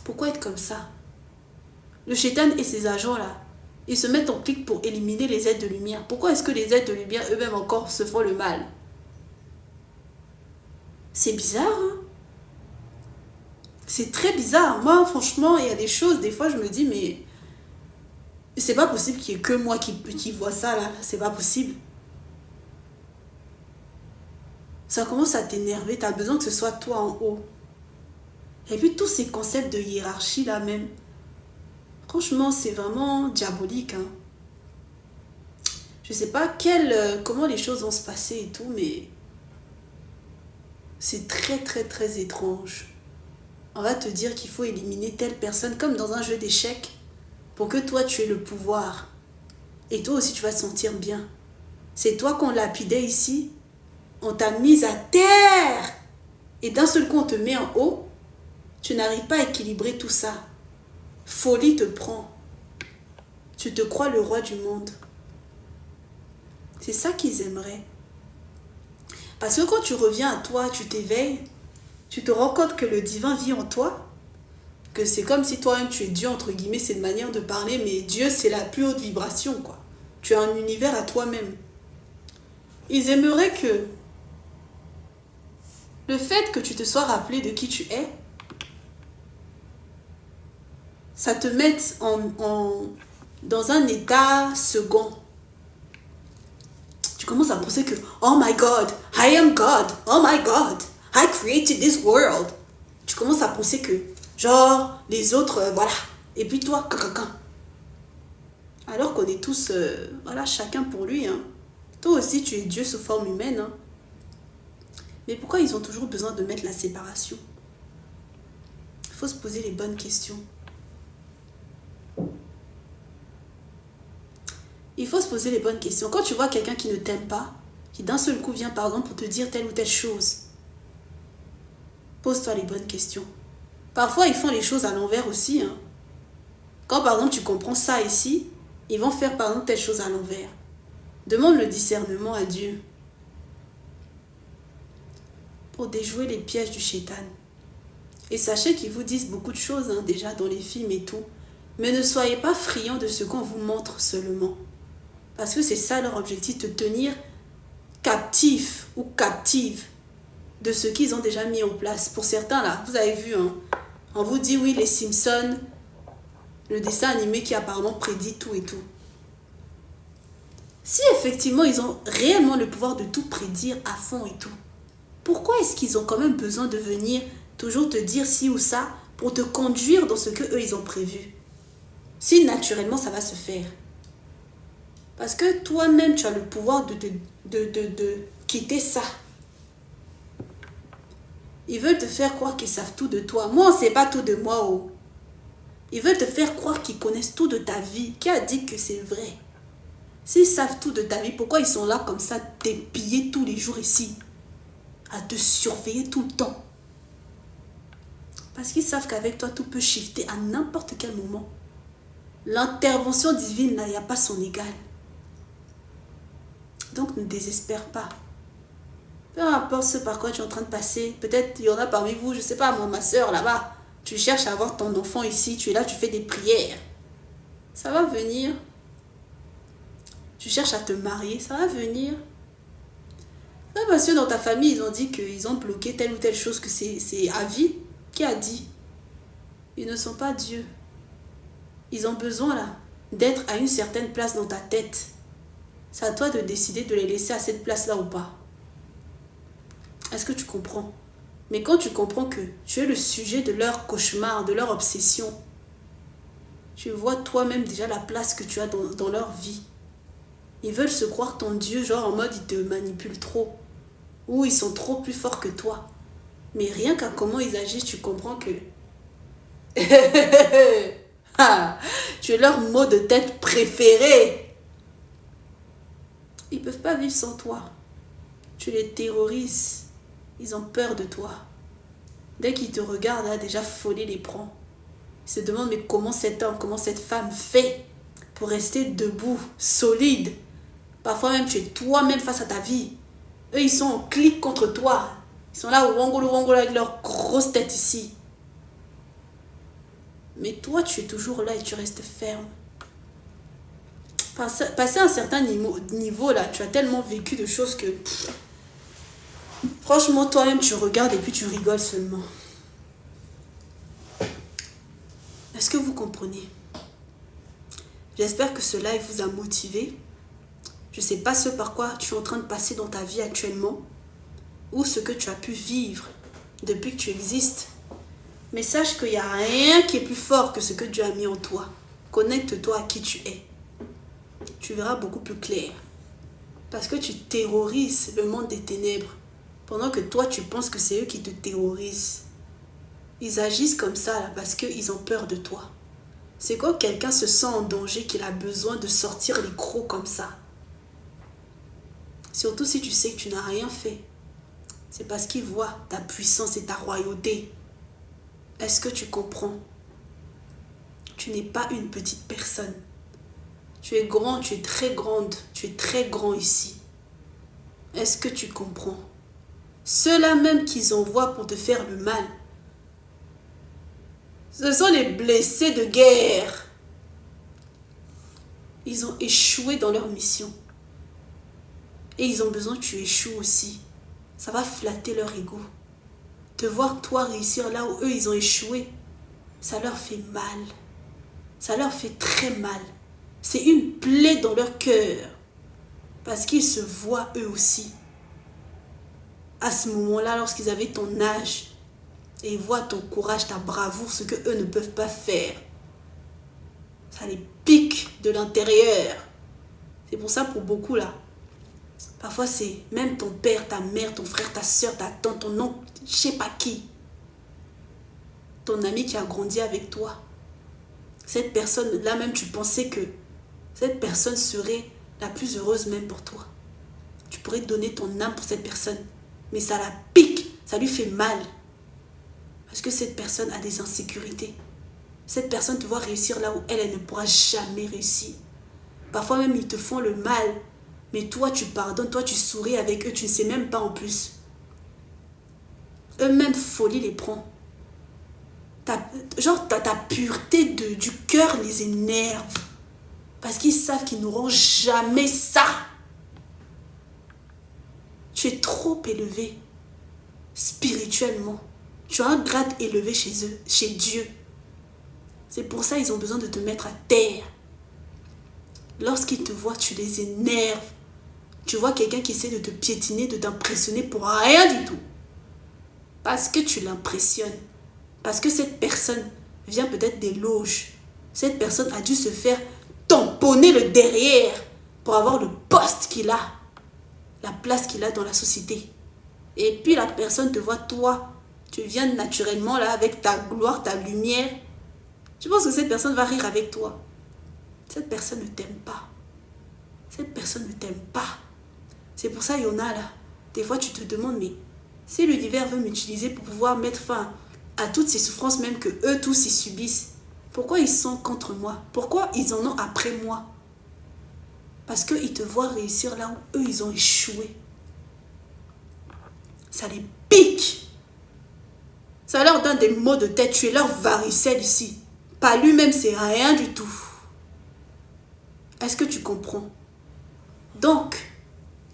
Pourquoi être comme ça? Le shaitan et ses agents là, ils se mettent en clic pour éliminer les êtres de lumière. Pourquoi est-ce que les êtres de lumière eux-mêmes encore se font le mal? C'est bizarre, hein? C'est très bizarre. Moi, franchement, il y a des choses, des fois, je me dis, mais c'est pas possible qu'il y ait que moi qui vois ça, là. C'est pas possible. Ça commence à t'énerver. Tu as besoin que ce soit toi en haut. Et puis, tous ces concepts de hiérarchie, là, même. Franchement, c'est vraiment diabolique, hein. Je sais pas comment les choses vont se passer et tout, mais c'est très étrange. On va te dire qu'il faut éliminer telle personne comme dans un jeu d'échecs pour que toi tu aies le pouvoir. Et toi aussi tu vas te sentir bien. C'est toi qu'on lapidait ici. On t'a mise à terre. Et d'un seul coup on te met en haut. Tu n'arrives pas à équilibrer tout ça. Folie te prend. Tu te crois le roi du monde. C'est ça qu'ils aimeraient. Parce que quand tu reviens à toi, tu t'éveilles, tu te rends compte que le divin vit en toi, que c'est comme si toi-même tu es Dieu, entre guillemets, c'est une manière de parler, mais Dieu c'est la plus haute vibration, quoi. Tu as un univers à toi-même. Ils aimeraient que le fait que tu te sois rappelé de qui tu es, ça te mette dans un état second. Tu commences à penser que, oh my God, I am God, oh my God, I created this world. Tu commences à penser que, genre, les autres, voilà. Et puis toi, cacaca. Alors qu'on est tous, voilà, chacun pour lui. Hein. Toi aussi, tu es Dieu sous forme humaine. Hein. Mais pourquoi ils ont toujours besoin de mettre la séparation? Il faut se poser les bonnes questions. Il faut se poser les bonnes questions. Quand tu vois quelqu'un qui ne t'aime pas, qui d'un seul coup vient par exemple pour te dire telle ou telle chose, pose-toi les bonnes questions. Parfois, ils font les choses à l'envers aussi. Hein. Quand par exemple tu comprends ça ici, ils vont faire par exemple telle chose à l'envers. Demande le discernement à Dieu pour déjouer les pièges du shaitan. Et sachez qu'ils vous disent beaucoup de choses hein, déjà dans les films et tout. Mais ne soyez pas friands de ce qu'on vous montre seulement. Parce que c'est ça leur objectif, te tenir captif ou captive de ce qu'ils ont déjà mis en place. Pour certains là, vous avez vu, hein, on vous dit oui les Simpsons, le dessin animé qui apparemment prédit tout et tout. Si effectivement ils ont réellement le pouvoir de tout prédire à fond et tout, pourquoi est-ce qu'ils ont quand même besoin de venir toujours te dire ci ou ça pour te conduire dans ce que eux ils ont prévu? Si naturellement ça va se faire. Parce que toi-même tu as le pouvoir de quitter ça. Ils veulent te faire croire qu'ils savent tout de toi. Moi, on ne sait pas tout de moi. Oh. Ils veulent te faire croire qu'ils connaissent tout de ta vie. Qui a dit que c'est vrai? S'ils savent tout de ta vie, pourquoi ils sont là comme ça, t'épiller tous les jours ici? À te surveiller tout le temps. Parce qu'ils savent qu'avec toi, tout peut shifter à n'importe quel moment. L'intervention divine, là, il n'y a pas son égal. Donc, ne désespère pas. Peu importe ce par quoi tu es en train de passer. Peut-être il y en a parmi vous, je ne sais pas, moi, ma soeur là-bas. Tu cherches à avoir ton enfant ici, tu es là, tu fais des prières. Ça va venir. Tu cherches à te marier, ça va venir. Là, parce que dans ta famille, ils ont dit qu'ils ont bloqué telle ou telle chose, que c'est à vie. Qui a dit? Ils ne sont pas Dieu. Ils ont besoin là d'être à une certaine place dans ta tête. C'est à toi de décider de les laisser à cette place-là ou pas. Est-ce que tu comprends? Mais quand tu comprends que tu es le sujet de leur cauchemar, de leur obsession, tu vois toi-même déjà la place que tu as dans leur vie. Ils veulent se croire ton Dieu, genre en mode ils te manipulent trop. Ou ils sont trop plus forts que toi. Mais rien qu'à comment ils agissent, tu comprends que... tu es leur mot de tête préféré. Ils ne peuvent pas vivre sans toi. Tu les terrorises. Ils ont peur de toi. Dès qu'ils te regardent, là, déjà folie les prend. Ils se demandent mais comment cet homme, comment cette femme fait pour rester debout, solide. Parfois même tu es toi-même face à ta vie. Eux ils sont en clic contre toi. Ils sont là au wangolo avec leur grosse tête ici. Mais toi tu es toujours là et tu restes ferme. Passer à un certain niveau là, tu as tellement vécu de choses que... franchement, toi-même, tu regardes et puis tu rigoles seulement. Est-ce que vous comprenez? J'espère que ce live vous a motivé. Je ne sais pas ce par quoi tu es en train de passer dans ta vie actuellement ou ce que tu as pu vivre depuis que tu existes. Mais sache qu'il n'y a rien qui est plus fort que ce que Dieu a mis en toi. Connecte-toi à qui tu es. Tu verras beaucoup plus clair. Parce que tu terrorises le monde des ténèbres. Pendant que toi, tu penses que c'est eux qui te terrorisent. Ils agissent comme ça là, parce qu'ils ont peur de toi. C'est quand quelqu'un se sent en danger qu'il a besoin de sortir les crocs comme ça. Surtout si tu sais que tu n'as rien fait. C'est parce qu'il voit ta puissance et ta royauté. Est-ce que tu comprends? Tu n'es pas une petite personne. Tu es grand, tu es très grande. Tu es très grand ici. Est-ce que tu comprends? Ceux-là même qu'ils envoient pour te faire le mal, ce sont les blessés de guerre. Ils ont échoué dans leur mission. Et ils ont besoin que tu échoues aussi. Ça va flatter leur ego. Te voir toi réussir là où eux ils ont échoué, ça leur fait mal. Ça leur fait très mal. C'est une plaie dans leur cœur. Parce qu'ils se voient eux aussi. À ce moment-là, lorsqu'ils avaient ton âge, et ils voient ton courage, ta bravoure, ce que eux ne peuvent pas faire. Ça les pique de l'intérieur. C'est pour ça, pour beaucoup, là, parfois, c'est même ton père, ta mère, ton frère, ta soeur, ta tante, ton oncle, je sais pas qui. Ton ami qui a grandi avec toi. Cette personne-là, même, tu pensais que cette personne serait la plus heureuse même pour toi. Tu pourrais donner ton âme pour cette personne. Mais ça la pique, ça lui fait mal. Parce que cette personne a des insécurités. Cette personne te voit réussir là où elle ne pourra jamais réussir. Parfois même, ils te font le mal. Mais toi, tu pardonnes, toi, tu souris avec eux. Tu ne sais même pas en plus. Eux-mêmes, folie les prend. Ta pureté du cœur les énerve. Parce qu'ils savent qu'ils n'auront jamais ça. Tu es trop élevé spirituellement. Tu as un grade élevé chez eux, chez Dieu. C'est pour ça qu'ils ont besoin de te mettre à terre. Lorsqu'ils te voient, tu les énerves. Tu vois quelqu'un qui essaie de te piétiner, de t'impressionner pour rien du tout. Parce que tu l'impressionnes. Parce que cette personne vient peut-être des loges. Cette personne a dû se faire tamponner le derrière pour avoir le poste qu'il a, la place qu'il a dans la société. Et puis la personne te voit, toi, tu viens naturellement là avec ta gloire, ta lumière. Tu penses que cette personne va rire avec toi. Cette personne ne t'aime pas. Cette personne ne t'aime pas. C'est pour ça qu'il y en a là. Des fois tu te demandes, mais si l'univers veut m'utiliser pour pouvoir mettre fin à toutes ces souffrances même que eux tous ils subissent, pourquoi ils sont contre moi? Pourquoi ils en ont après moi? Parce qu'ils te voient réussir là où eux ils ont échoué. Ça les pique. Ça leur donne des maux de tête. Tu es leur varicelle ici. Pas lui-même, c'est rien du tout. Est-ce que tu comprends? Donc,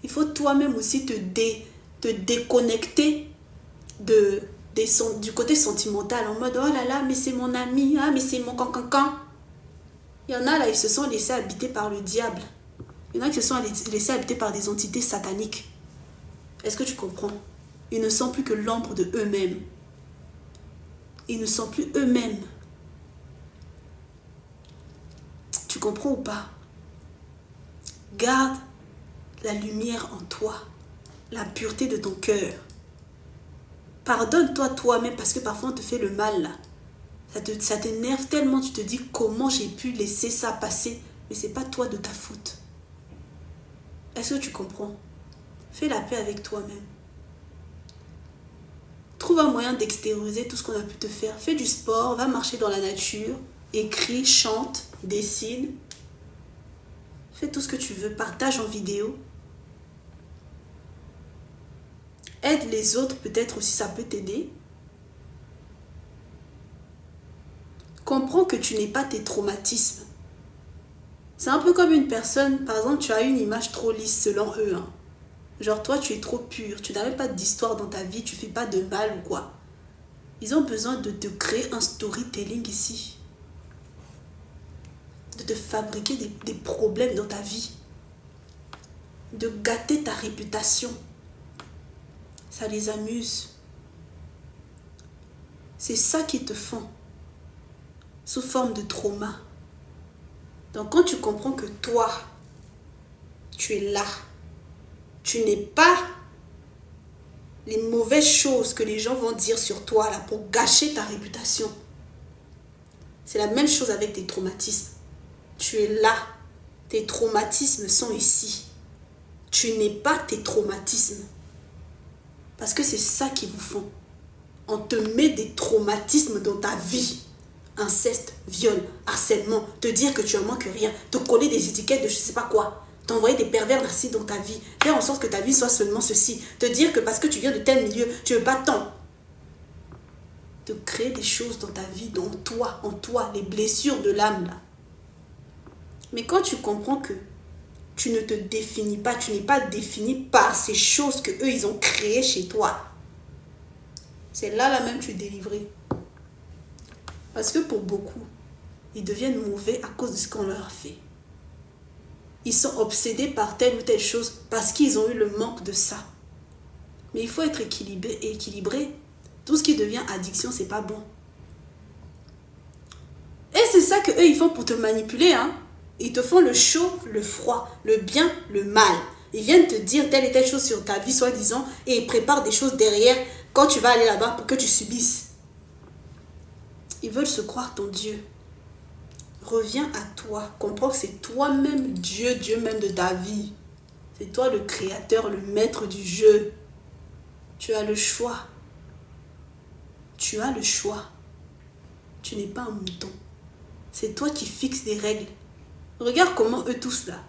il faut toi-même aussi te déconnecter du côté sentimental, en mode, oh là là, mais c'est mon ami, ah, mais c'est mon cancancan. Il y en a là, ils se sont laissés habiter par le diable. Il y en a qui se sont laissés habiter par des entités sataniques. Est-ce que tu comprends? Ils ne sont plus que l'ombre de eux-mêmes. Ils ne sont plus eux-mêmes. Tu comprends ou pas? Garde la lumière en toi, la pureté de ton cœur. Pardonne-toi toi-même parce que parfois on te fait le mal là. Ça t'énerve tellement, tu te dis comment j'ai pu laisser ça passer. Mais ce n'est pas toi de ta faute. Est-ce que tu comprends? Fais la paix avec toi-même. Trouve un moyen d'extérioriser tout ce qu'on a pu te faire. Fais du sport, va marcher dans la nature, écris, chante, dessine. Fais tout ce que tu veux, partage en vidéo. Aide les autres, peut-être aussi ça peut t'aider. Comprends que tu n'es pas tes traumatismes. C'est un peu comme une personne, par exemple, tu as une image trop lisse selon eux. Hein. Genre toi, tu es trop pur, tu n'as même pas d'histoire dans ta vie, tu ne fais pas de mal ou quoi. Ils ont besoin de te créer un storytelling ici. De te fabriquer des problèmes dans ta vie. De gâter ta réputation. Ça les amuse. C'est ça qu'ils te font. Sous forme de trauma. Donc quand tu comprends que toi, tu es là, tu n'es pas les mauvaises choses que les gens vont dire sur toi là pour gâcher ta réputation. C'est la même chose avec tes traumatismes. Tu es là. Tes traumatismes sont ici. Tu n'es pas tes traumatismes. Parce que c'est ça qu'ils vous font. On te met des traumatismes dans ta vie. Inceste, viol, harcèlement, te dire que tu en manques rien, te coller des étiquettes de je sais pas quoi, t'envoyer des pervers narcissiques dans ta vie, faire en sorte que ta vie soit seulement ceci, te dire que parce que tu viens de tel milieu, tu veux pas tant. Te créer des choses dans ta vie, en toi, les blessures de l'âme là. Mais quand tu comprends que tu ne te définis pas, tu n'es pas défini par ces choses que eux ils ont créées chez toi, c'est là même tu es délivré. Parce que pour beaucoup, ils deviennent mauvais à cause de ce qu'on leur a fait. Ils sont obsédés par telle ou telle chose parce qu'ils ont eu le manque de ça. Mais il faut être équilibré. Tout ce qui devient addiction, c'est pas bon. Et c'est c'est ça qu'eux, ils font pour te manipuler, hein. Ils te font le chaud, le froid, le bien, le mal. Ils viennent te dire telle et telle chose sur ta vie, soi-disant, et ils préparent des choses derrière quand tu vas aller là-bas pour que tu subisses. Ils veulent se croire ton Dieu. Reviens à toi. Comprends que c'est toi-même Dieu, Dieu même de ta vie. C'est toi le créateur, le maître du jeu. Tu as le choix. Tu as le choix. Tu n'es pas un mouton. C'est toi qui fixes des règles. Regarde comment eux tous là.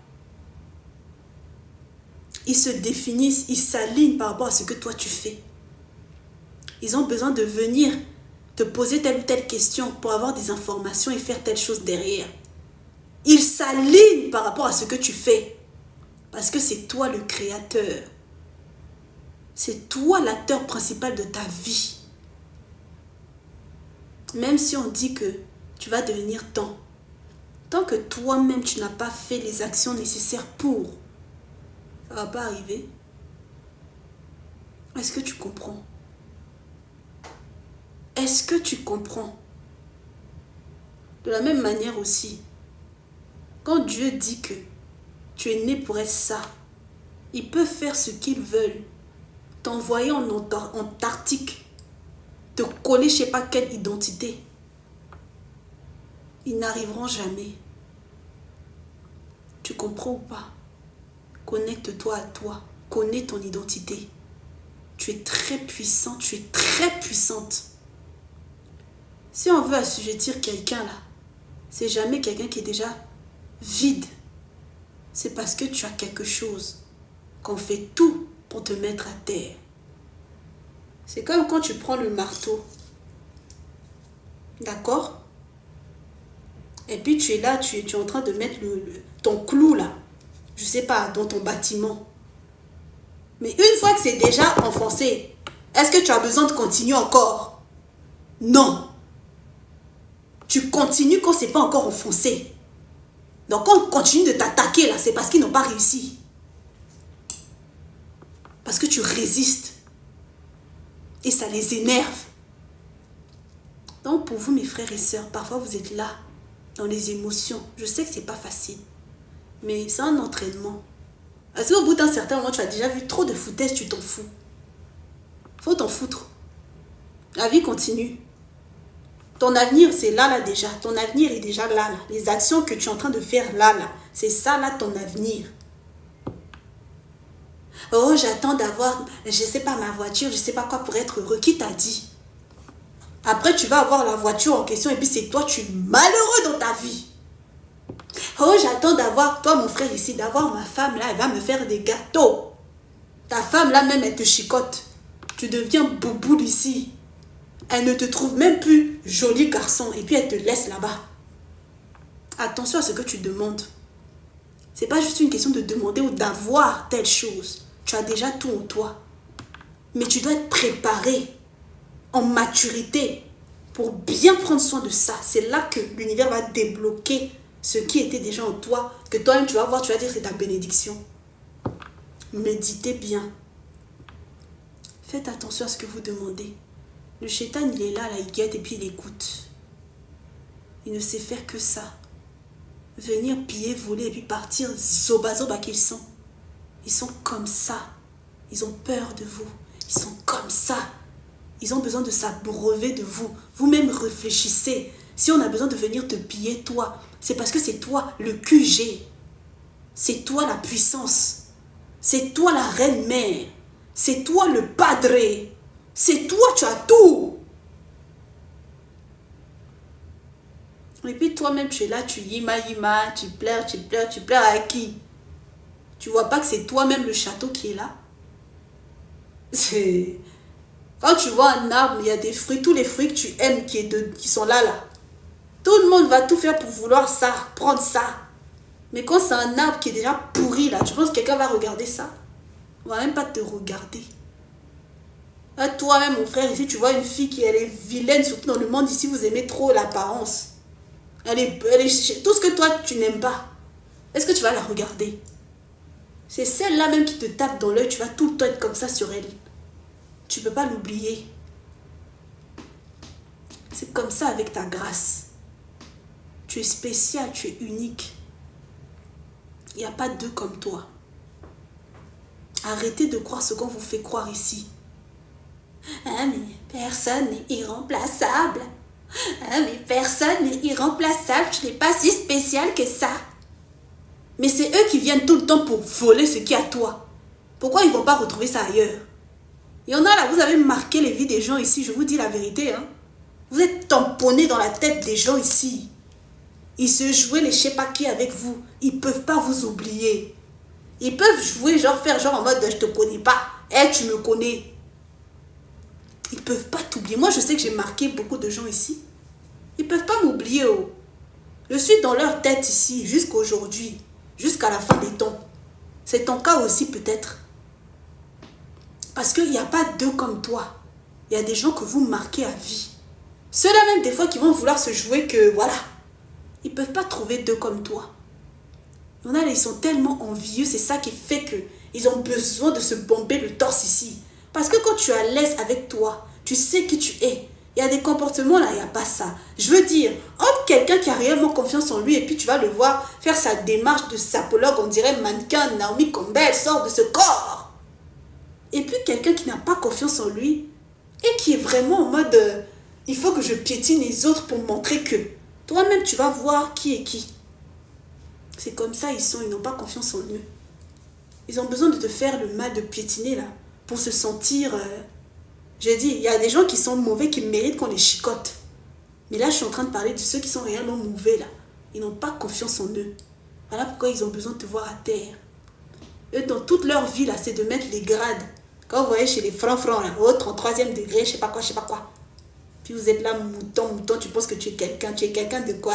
Ils se définissent, ils s'alignent par rapport à ce que toi tu fais. Ils ont besoin de venir te poser telle ou telle question pour avoir des informations et faire telle chose derrière. Ils s'alignent par rapport à ce que tu fais. Parce que c'est toi le créateur. C'est toi l'acteur principal de ta vie. Même si on dit que tu vas devenir tant que toi-même tu n'as pas fait les actions nécessaires pour, ça ne va pas arriver. Est-ce que tu comprends? Est-ce que tu comprends? De la même manière aussi, quand Dieu dit que tu es né pour être ça, ils peuvent faire ce qu'ils veulent. T'envoyer en Antarctique, te coller je ne sais pas quelle identité. Ils n'arriveront jamais. Tu comprends ou pas? Connecte-toi à toi. Connais ton identité. Tu es très puissant, tu es très puissante. Si on veut assujettir quelqu'un là, c'est jamais quelqu'un qui est déjà vide. C'est parce que tu as quelque chose qu'on fait tout pour te mettre à terre. C'est comme quand tu prends le marteau. D'accord? Et puis tu es là, tu es en train de mettre ton clou là. Je sais pas, dans ton bâtiment. Mais une fois que c'est déjà enfoncé, est-ce que tu as besoin de continuer encore? Non. Tu continues quand c'est pas encore enfoncé. Donc quand on continue de t'attaquer là, c'est parce qu'ils n'ont pas réussi. Parce que tu résistes. Et ça les énerve. Donc pour vous mes frères et sœurs, parfois vous êtes là, dans les émotions. Je sais que c'est pas facile. Mais c'est un entraînement. Parce qu'au bout d'un certain moment, tu as déjà vu trop de foutaises, tu t'en fous. Faut t'en foutre. La vie continue. Ton avenir, c'est là déjà. Ton avenir est déjà là. Les actions que tu es en train de faire là. C'est ça là ton avenir. Oh, j'attends d'avoir, je sais pas, ma voiture, je sais pas quoi pour être heureux. Qui t'a dit? Après, tu vas avoir la voiture en question et puis c'est toi, tu es malheureux dans ta vie. Oh, j'attends d'avoir, toi mon frère ici, d'avoir ma femme là, elle va me faire des gâteaux. Ta femme là même, elle te chicote. Tu deviens bouboule ici. Elle ne te trouve même plus joli garçon et puis elle te laisse là-bas. Attention à ce que tu demandes. C'est pas juste une question de demander ou d'avoir telle chose. Tu as déjà tout en toi. Mais tu dois être préparé en maturité pour bien prendre soin de ça. C'est là que l'univers va débloquer ce qui était déjà en toi, que toi-même tu vas voir, tu vas dire c'est ta bénédiction. Méditez bien. Faites attention à ce que vous demandez. Le Shaitan, il est là, il guette et puis il écoute. Il ne sait faire que ça. Venir piller, voler et puis partir, zoba qu'ils sont. Ils sont comme ça. Ils ont peur de vous. Ils sont comme ça. Ils ont besoin de s'abreuver de vous. Vous-même réfléchissez. Si on a besoin de venir te piller, toi, c'est parce que c'est toi le QG. C'est toi la puissance. C'est toi la reine mère. C'est toi le padre. C'est toi, tu as tout. Et puis toi-même, tu es là, tu yima, tu pleures à qui? Tu vois pas que c'est toi-même le château qui est là? C'est... Quand tu vois un arbre, il y a des fruits, tous les fruits que tu aimes qui sont là. Tout le monde va tout faire pour vouloir ça, prendre ça. Mais quand c'est un arbre qui est déjà pourri là, tu penses que quelqu'un va regarder ça? On va même pas te regarder. Là, toi-même, mon frère, ici, tu vois une fille qui elle est vilaine, surtout dans le monde ici, vous aimez trop l'apparence. Elle est, tout ce que toi, tu n'aimes pas. Est-ce que tu vas la regarder? C'est celle-là même qui te tape dans l'œil, tu vas tout le temps être comme ça sur elle. Tu ne peux pas l'oublier. C'est comme ça avec ta grâce. Tu es spécial, tu es unique. Il n'y a pas deux comme toi. Arrêtez de croire ce qu'on vous fait croire ici. Ah, mais personne n'est irremplaçable. Ah, mais personne n'est irremplaçable. Tu n'es pas si spécial que ça. Mais c'est eux qui viennent tout le temps pour voler ce qui est à toi. Pourquoi ils ne vont pas retrouver ça ailleurs? Il y en a là, vous avez marqué les vies des gens ici, je vous dis la vérité. Hein. Vous êtes tamponnés dans la tête des gens ici. Ils se jouent les je sais pas qui avec vous. Ils ne peuvent pas vous oublier. Ils peuvent jouer, faire genre en mode je te connais pas. Eh, tu me connais. Ils ne peuvent pas t'oublier. Moi, je sais que j'ai marqué beaucoup de gens ici. Ils ne peuvent pas m'oublier. Oh. Je suis dans leur tête ici jusqu'à aujourd'hui. Jusqu'à la fin des temps. C'est ton cas aussi peut-être. Parce qu'il n'y a pas deux comme toi. Il y a des gens que vous marquez à vie. Ceux-là même des fois qui vont vouloir se jouer que voilà. Ils ne peuvent pas trouver deux comme toi. Il y en a, ils sont tellement envieux. C'est ça qui fait qu'ils ont besoin de se bomber le torse ici. Parce que quand tu es à l'aise avec toi, tu sais qui tu es. Il y a des comportements là, il n'y a pas ça. Je veux dire, entre quelqu'un qui a réellement confiance en lui et puis tu vas le voir faire sa démarche de sapologue, on dirait mannequin, Naomi Campbell sort de ce corps. Et puis quelqu'un qui n'a pas confiance en lui et qui est vraiment en mode il faut que je piétine les autres pour montrer que toi-même tu vas voir qui est qui. C'est comme ça ils n'ont pas confiance en eux. Ils ont besoin de te faire le mal, de piétiner là, pour se sentir... J'ai dit, il y a des gens qui sont mauvais, qui méritent qu'on les chicote. Mais là, je suis en train de parler de ceux qui sont réellement mauvais là. Ils n'ont pas confiance en eux. Voilà pourquoi ils ont besoin de te voir à terre. Eux, dans toute leur vie là, c'est de mettre les grades. Quand vous voyez chez les francs là, autres en 3e degré, je sais pas quoi. Puis vous êtes là, mouton, tu penses que tu es quelqu'un. Tu es quelqu'un de quoi?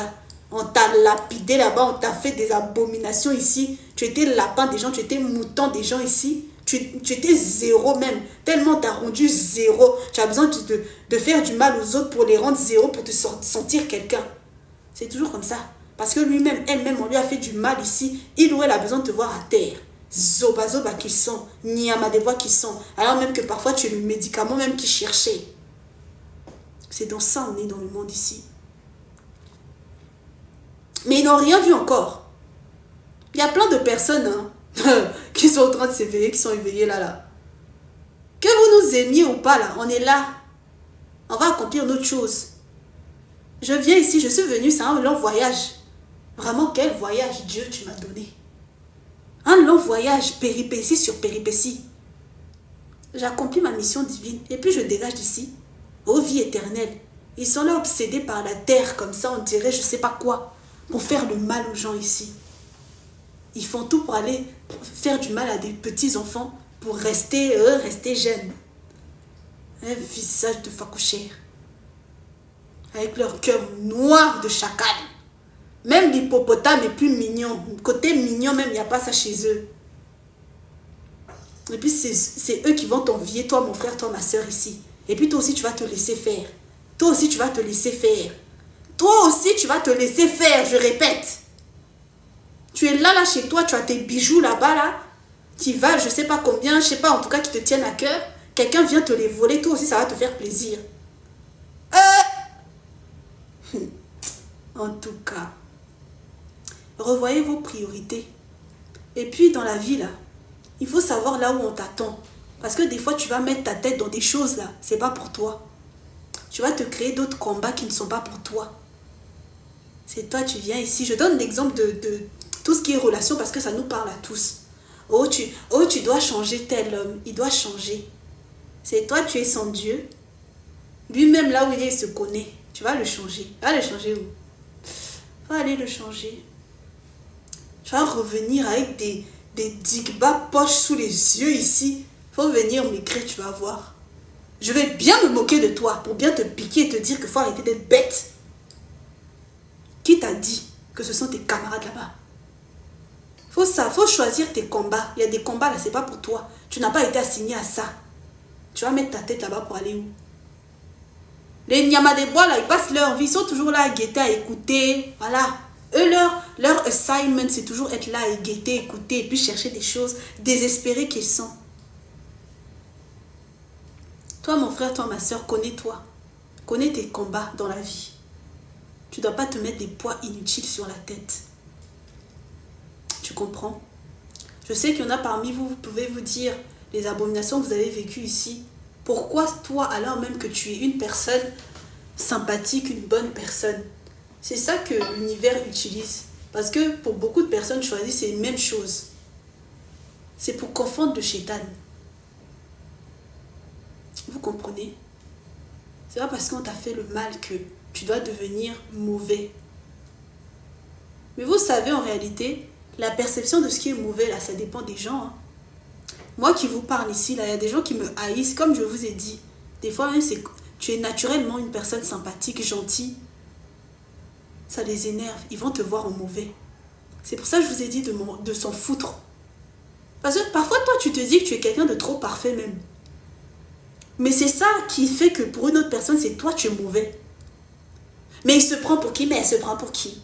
On t'a lapidé là-bas, on t'a fait des abominations ici. Tu étais lapin des gens, tu étais mouton des gens ici. Tu étais zéro même. Tellement t'as rendu zéro. Tu as besoin de faire du mal aux autres pour les rendre zéro, pour te sentir quelqu'un. C'est toujours comme ça. Parce que lui-même, elle-même, on lui a fait du mal ici. Il ou elle a besoin de te voir à terre. Zoba qui sont. Nyama des voix qui sont. Alors même que parfois tu es le médicament même qui cherchait. C'est dans ça on est dans le monde ici. Mais ils n'ont rien vu encore. Il y a plein de personnes qui sont en train de s'éveiller, qui sont éveillées là. Que vous nous aimiez ou pas là, on est là. On va accomplir notre chose. Je viens ici, je suis venue, c'est un long voyage. Vraiment, quel voyage Dieu tu m'as donné. Un long voyage, péripétie sur péripétie. J'accomplis ma mission divine et puis je dégage d'ici. Aux vies éternelles. Ils sont là obsédés par la terre comme ça, on dirait je sais pas quoi. Pour faire le mal aux gens ici. Ils font tout pour aller faire du mal à des petits enfants pour rester jeunes. Un visage de facouchère. Avec leur cœur noir de chacal. Même l'hippopotame est plus mignon. Côté mignon même, il n'y a pas ça chez eux. Et puis c'est eux qui vont t'envier, toi mon frère, toi ma soeur ici. Et puis toi aussi tu vas te laisser faire. Toi aussi tu vas te laisser faire. Toi aussi tu vas te laisser faire, je répète. Tu es là chez toi, tu as tes bijoux là-bas, là, qui valent je sais pas combien, je sais pas, en tout cas qui te tiennent à cœur. Quelqu'un vient te les voler, toi aussi ça va te faire plaisir. En tout cas, revoyez vos priorités. Et puis dans la vie là, il faut savoir là où on t'attend. Parce que des fois tu vas mettre ta tête dans des choses là, c'est pas pour toi. Tu vas te créer d'autres combats qui ne sont pas pour toi. C'est toi, tu viens ici. Je donne l'exemple de tout ce qui est relation parce que ça nous parle à tous. Oh, tu dois changer tel homme. Il doit changer. C'est toi, tu es son Dieu. Lui-même, là où il est, il se connaît. Tu vas le changer. Tu vas le changer où? Tu vas aller le changer. Tu vas revenir avec des digba poches sous les yeux ici. Il faut venir m'écrire, tu vas voir. Je vais bien me moquer de toi pour bien te piquer et te dire qu'il faut arrêter d'être bête. Qui t'a dit que ce sont tes camarades là-bas? Faut choisir tes combats. Il y a des combats là, c'est pas pour toi. Tu n'as pas été assigné à ça. Tu vas mettre ta tête là-bas pour aller où? Les Nyama des bois là, ils passent leur vie, ils sont toujours là à guetter, à écouter. Voilà. Eux, leur assignment, c'est toujours être là et guetter, écouter, et puis chercher des choses, désespérés qu'ils sont. Toi, mon frère, toi, ma soeur, connais-toi. Connais tes combats dans la vie. Tu ne dois pas te mettre des poids inutiles sur la tête. Tu comprends? Je sais qu'il y en a parmi vous, vous pouvez vous dire les abominations que vous avez vécues ici. Pourquoi toi, alors même que tu es une personne sympathique, une bonne personne? C'est ça que l'univers utilise. Parce que pour beaucoup de personnes choisies, c'est les mêmes choses. C'est pour confondre le shaitan. Vous comprenez? C'est pas parce qu'on t'a fait le mal que tu dois devenir mauvais. Mais vous savez, en réalité, la perception de ce qui est mauvais, là, ça dépend des gens. Hein. Moi qui vous parle ici, là, il y a des gens qui me haïssent, comme je vous ai dit. Des fois, même, tu es naturellement une personne sympathique, gentille. Ça les énerve. Ils vont te voir en mauvais. C'est pour ça que je vous ai dit de s'en foutre. Parce que parfois, toi, tu te dis que tu es quelqu'un de trop parfait même. Mais c'est ça qui fait que pour une autre personne, c'est toi, tu es mauvais. Mais il se prend pour qui? Mais elle se prend pour qui?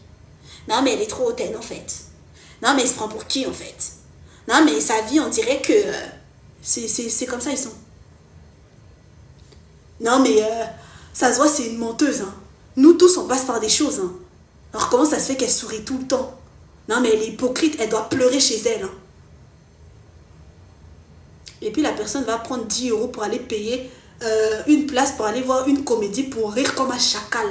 Non, mais elle est trop hautaine, en fait. Non, mais il se prend pour qui, en fait? Non, mais sa vie, on dirait que... c'est comme ça, ils sont. Non, mais ça se voit, c'est une menteuse. Hein. Nous tous, on passe par des choses. Hein. Alors, comment ça se fait qu'elle sourit tout le temps? Non, mais elle est hypocrite, elle doit pleurer chez elle. Hein. Et puis, la personne va prendre 10 € pour aller payer une place pour aller voir une comédie pour rire comme un chacal.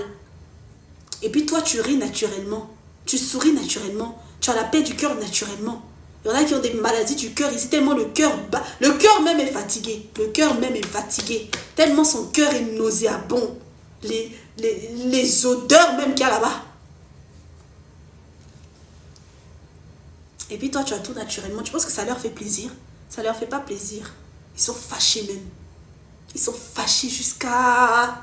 Et puis, toi, tu ris naturellement. Tu souris naturellement. Tu as la paix du cœur naturellement. Il y en a qui ont des maladies du cœur. Ici, tellement le cœur bat. Le cœur même est fatigué. Le cœur même est fatigué. Tellement son cœur est nauséabond. Les odeurs même qu'il y a là-bas. Et puis toi, tu as tout naturellement. Tu penses que ça leur fait plaisir? Ça leur fait pas plaisir. Ils sont fâchés même. Ils sont fâchés jusqu'à...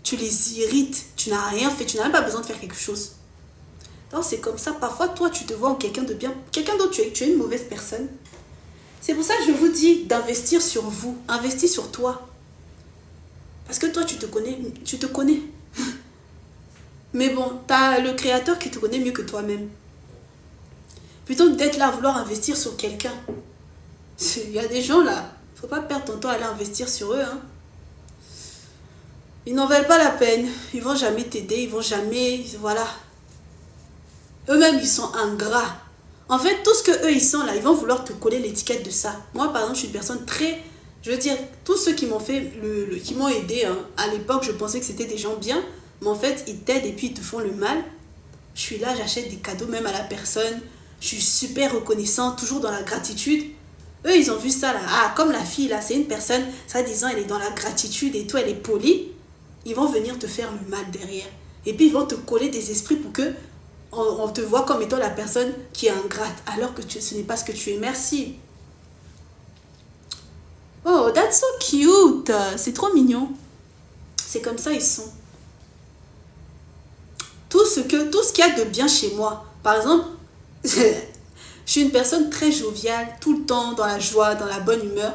Tu les irrites. Tu n'as rien fait. Tu n'as même pas besoin de faire quelque chose. Donc c'est comme ça. Parfois, toi, tu te vois en quelqu'un de bien. Quelqu'un d'autre, tu es une mauvaise personne. C'est pour ça que je vous dis d'investir sur vous. Investis sur toi. Parce que toi, tu te connais. Tu te connais. Mais bon, tu as le créateur qui te connaît mieux que toi-même. Plutôt que d'être là à vouloir investir sur quelqu'un. Il y a des gens là. Il ne faut pas perdre ton temps à aller investir sur eux. Hein. Ils n'en valent pas la peine. Ils ne vont jamais t'aider. Ils ne vont jamais... Voilà. Eux-mêmes, ils sont ingrats. En fait, tout ce qu'eux, ils sont là, ils vont vouloir te coller l'étiquette de ça. Moi, par exemple, je suis une personne très... Je veux dire, tous ceux qui m'ont fait... qui m'ont aidé, hein, à l'époque, je pensais que c'était des gens bien. Mais en fait, ils t'aident et puis ils te font le mal. Je suis là, j'achète des cadeaux même à la personne. Je suis super reconnaissante, toujours dans la gratitude. Eux, ils ont vu ça là. Ah, comme la fille là, c'est une personne, ça disant, elle est dans la gratitude et tout, elle est polie. Ils vont venir te faire le mal derrière. Et puis, ils vont te coller des esprits pour que on te voit comme étant la personne qui est ingrate. Alors que ce n'est pas ce que tu es. Merci. Oh, that's so cute. C'est trop mignon. C'est comme ça, ils sont. Tout ce qu'il y a de bien chez moi. Par exemple, je suis une personne très joviale, tout le temps dans la joie, dans la bonne humeur.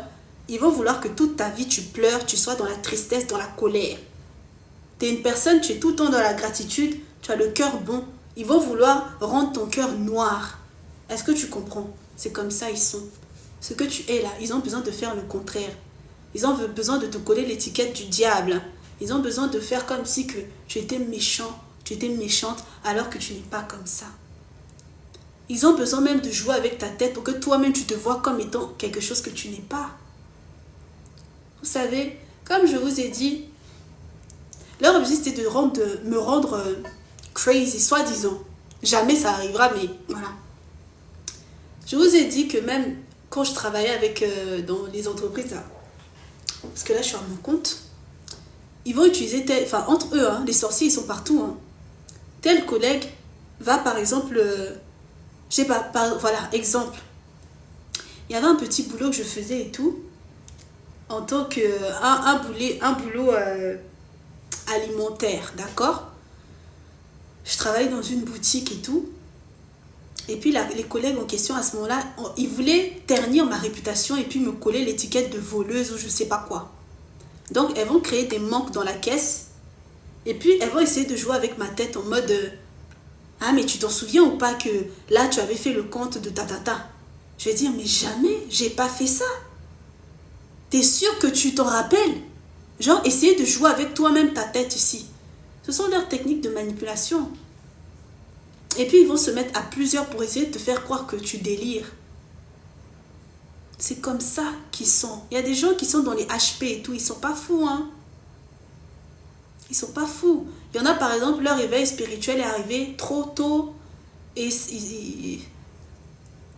Ils vont vouloir que toute ta vie, tu pleures, tu sois dans la tristesse, dans la colère. Tu es une personne, tu es tout le temps dans la gratitude, tu as le cœur bon. Ils vont vouloir rendre ton cœur noir. Est-ce que tu comprends? C'est comme ça, ils sont. Ce que tu es là, ils ont besoin de faire le contraire. Ils ont besoin de te coller l'étiquette du diable. Ils ont besoin de faire comme si que tu étais méchant, tu étais méchante, alors que tu n'es pas comme ça. Ils ont besoin même de jouer avec ta tête pour que toi-même tu te vois comme étant quelque chose que tu n'es pas. Vous savez, comme je vous ai dit, leur objectif c'était de me rendre crazy, soi-disant. Jamais ça arrivera, mais voilà. Je vous ai dit que même quand je travaillais avec dans les entreprises, là, parce que là je suis à mon compte, ils vont utiliser, enfin entre eux, hein, les sorciers ils sont partout. Hein. Tel collègue va par exemple, je sais pas, voilà, exemple. Il y avait un petit boulot que je faisais et tout, en tant que un boulot alimentaire, d'accord? Je travaillais dans une boutique et tout. Et puis les collègues en question à ce moment-là, ils voulaient ternir ma réputation et puis me coller l'étiquette de voleuse ou je sais pas quoi. Donc elles vont créer des manques dans la caisse. Et puis elles vont essayer de jouer avec ma tête en mode ah mais tu t'en souviens ou pas que là tu avais fait le compte de tatata. Je vais dire mais jamais, j'ai pas fait ça. T'es sûr que tu t'en rappelles? Genre essayer de jouer avec toi-même ta tête ici. Ce sont leurs techniques de manipulation. Et puis, ils vont se mettre à plusieurs pour essayer de te faire croire que tu délires. C'est comme ça qu'ils sont. Il y a des gens qui sont dans les HP et tout, ils sont pas fous, hein. Ils sont pas fous. Il y en a, par exemple, leur réveil spirituel est arrivé trop tôt. Et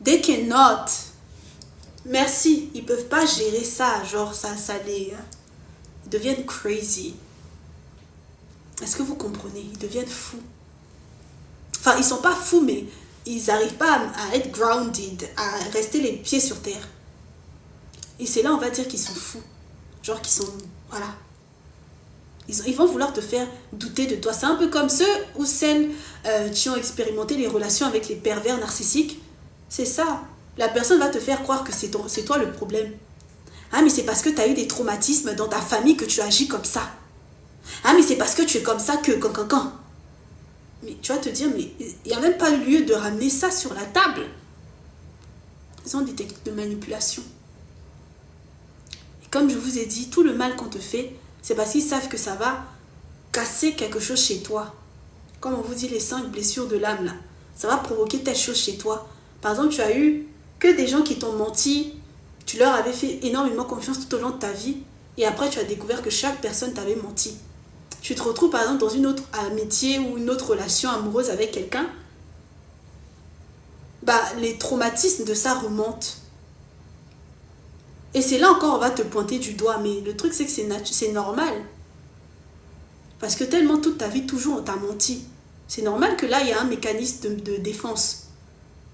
they cannot. Merci. Ils peuvent pas gérer ça. Genre, ça les... Ils deviennent crazy. Est-ce que vous comprenez? Ils deviennent fous. Enfin, ils sont pas fous, mais ils n'arrivent pas à être grounded, à rester les pieds sur terre. Et c'est là, on va dire qu'ils sont fous. Genre qu'ils sont... Voilà. Ils vont vouloir te faire douter de toi. C'est un peu comme ceux ou celles qui ont expérimenté les relations avec les pervers narcissiques. C'est ça. La personne va te faire croire que c'est toi le problème. Ah, mais c'est parce que tu as eu des traumatismes dans ta famille que tu agis comme ça. Ah, mais c'est parce que tu es comme ça que... Quand. Mais tu vas te dire, mais il n'y a même pas lieu de ramener ça sur la table. Ils ont des techniques de manipulation. Et comme je vous ai dit, tout le mal qu'on te fait, c'est parce qu'ils savent que ça va casser quelque chose chez toi. Comme on vous dit, les 5 blessures de l'âme, là. Ça va provoquer telle chose chez toi. Par exemple, tu as eu que des gens qui t'ont menti. Tu leur avais fait énormément confiance tout au long de ta vie. Et après, tu as découvert que chaque personne t'avait menti. Tu te retrouves, par exemple, dans une autre amitié ou une autre relation amoureuse avec quelqu'un. Bah, les traumatismes de ça remontent. Et c'est là encore, on va te pointer du doigt. Mais le truc, c'est que c'est normal. Parce que tellement toute ta vie, toujours, on t'a menti. C'est normal que là, il y a un mécanisme de défense.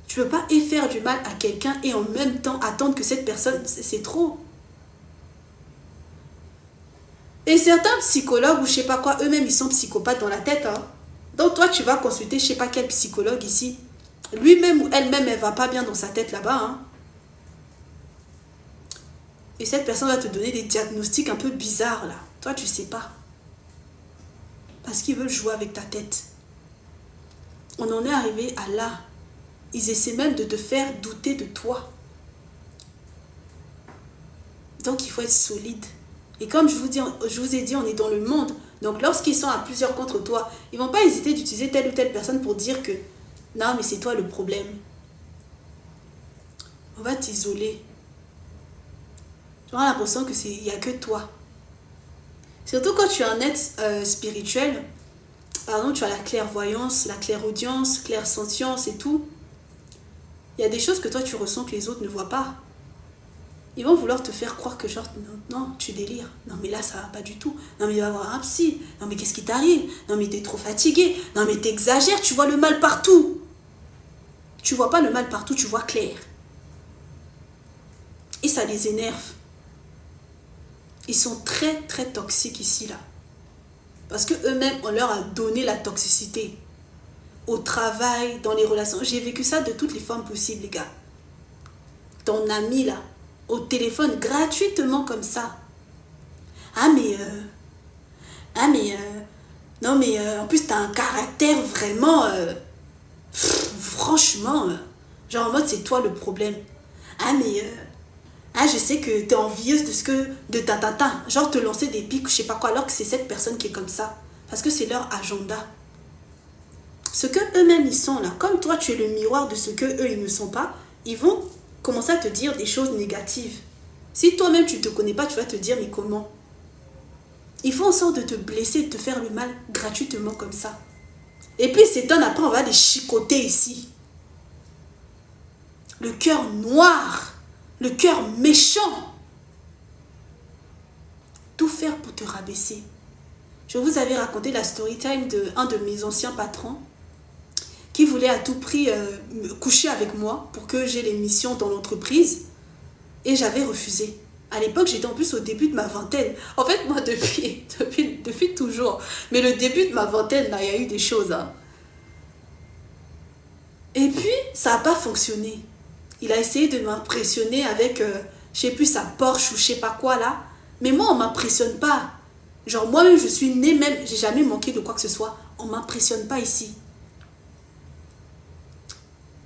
Tu ne peux pas faire du mal à quelqu'un et en même temps attendre que cette personne... C'est trop. Et certains psychologues ou je sais pas quoi, eux-mêmes, ils sont psychopathes dans la tête. Hein. Donc toi, tu vas consulter je sais pas quel psychologue ici. Lui-même ou elle-même, elle va pas bien dans sa tête là-bas. Hein. Et cette personne va te donner des diagnostics un peu bizarres là. Toi, tu sais pas. Parce qu'ils veulent jouer avec ta tête. On en est arrivé à là. Ils essaient même de te faire douter de toi. Donc, il faut être solide. Et comme je vous ai dit, on est dans le monde. Donc, lorsqu'ils sont à plusieurs contre toi, ils ne vont pas hésiter d'utiliser telle ou telle personne pour dire que non, mais c'est toi le problème. On va t'isoler. Tu auras l'impression qu'il n'y a que toi. Surtout quand tu es un être spirituel. Par exemple, tu as la clairvoyance, la clairaudience, clairsentience et tout. Il y a des choses que toi tu ressens que les autres ne voient pas. Ils vont vouloir te faire croire que genre, non, tu délires. Non, mais là, ça va pas du tout. Non, mais il va y avoir un psy. Non, mais qu'est-ce qui t'arrive? Non, mais t'es trop fatigué. Non, mais t'exagères, tu vois le mal partout. Tu vois pas le mal partout, tu vois clair. Et ça les énerve. Ils sont très, très toxiques ici, là. Parce qu'eux-mêmes, on leur a donné la toxicité. Au travail, dans les relations. J'ai vécu ça de toutes les formes possibles, les gars. Ton ami, là, au téléphone, gratuitement comme ça. Non, mais en plus, t'as un caractère vraiment... franchement, genre en mode, c'est toi le problème. Je sais que t'es envieuse de ta. Genre te lancer des pics, je sais pas quoi, alors que c'est cette personne qui est comme ça. Parce que c'est leur agenda. Ce que eux-mêmes ils sont là, comme toi tu es le miroir de ce que eux ils ne sont pas, ils vont commencer à te dire des choses négatives. Si toi-même tu ne te connais pas, tu vas te dire mais comment? Ils font en sorte de te blesser, de te faire le mal gratuitement comme ça. Et puis c'est après on va les chicoter ici. Le cœur noir, le cœur méchant. Tout faire pour te rabaisser. Je vous avais raconté la story time d'un de mes anciens patrons qui voulait à tout prix coucher avec moi pour que j'ai les missions dans l'entreprise. Et j'avais refusé. À l'époque, j'étais en plus au début de ma vingtaine. En fait, moi, depuis toujours. Mais le début de ma vingtaine, là, il y a eu des choses. Hein. Et puis, ça n'a pas fonctionné. Il a essayé de m'impressionner avec, je sais plus, sa Porsche ou je sais pas quoi, là. Mais moi, on ne m'impressionne pas. Genre, moi-même, je suis née même, j'ai jamais manqué de quoi que ce soit. On ne m'impressionne pas ici.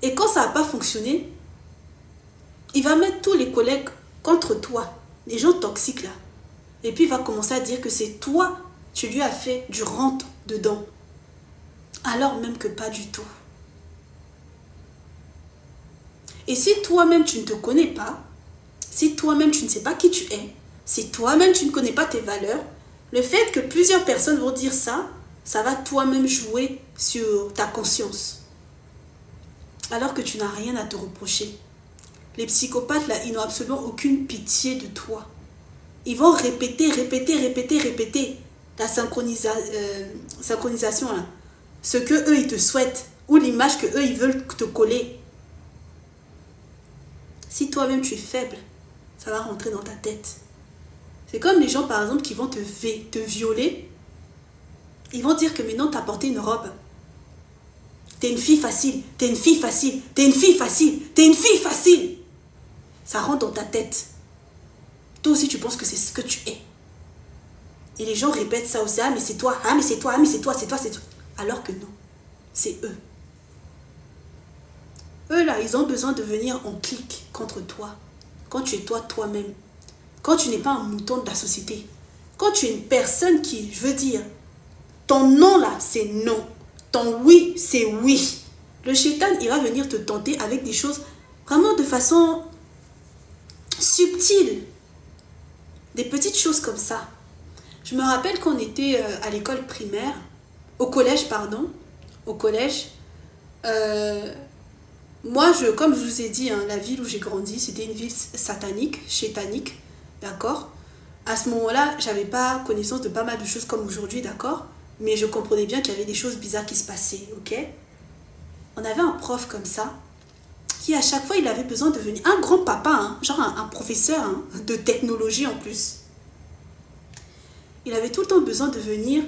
Et quand ça n'a pas fonctionné, il va mettre tous les collègues contre toi. Les gens toxiques, là. Et puis, il va commencer à dire que c'est toi Tu lui as fait du rentre dedans. Alors même que pas du tout. Et si toi-même tu ne te connais pas, si toi-même tu ne sais pas qui tu es, si toi-même tu ne connais pas tes valeurs, le fait que plusieurs personnes vont dire ça, ça va toi-même jouer sur ta conscience. Alors que tu n'as rien à te reprocher. Les psychopathes, là, ils n'ont absolument aucune pitié de toi. Ils vont répéter la synchronisation, là. Ce que eux, ils te souhaitent, ou l'image que eux, ils veulent te coller. Si toi-même, tu es faible, ça va rentrer dans ta tête. C'est comme les gens, par exemple, qui vont te violer. Ils vont dire que maintenant, tu as porté une robe. T'es une fille facile, t'es une fille facile, t'es une fille facile, t'es une fille facile. Ça rentre dans ta tête. Toi aussi, tu penses que c'est ce que tu es. Et les gens répètent ça aussi. Ah, mais c'est toi, ah, mais c'est toi, ah, mais c'est toi, c'est toi, c'est toi. Alors que non, c'est eux. Eux, là, ils ont besoin de venir en clic contre toi. Quand tu es toi-même. Quand tu n'es pas un mouton de la société. Quand tu es une personne qui, je veux dire, ton non, là, c'est non. Ton oui, c'est oui. Le shaitan, il va venir te tenter avec des choses vraiment de façon subtile. Des petites choses comme ça. Je me rappelle qu'on était à l'école primaire, au collège, pardon. Au collège. Moi, comme je vous ai dit, hein, la ville où j'ai grandi, c'était une ville satanique, chétanique, d'accord. À ce moment-là, j'avais pas connaissance de pas mal de choses comme aujourd'hui, d'accord. Mais je comprenais bien qu'il y avait des choses bizarres qui se passaient, ok. On avait un prof comme ça, qui à chaque fois, il avait besoin de venir, un grand papa, hein, genre un professeur hein, de technologie en plus. Il avait tout le temps besoin de venir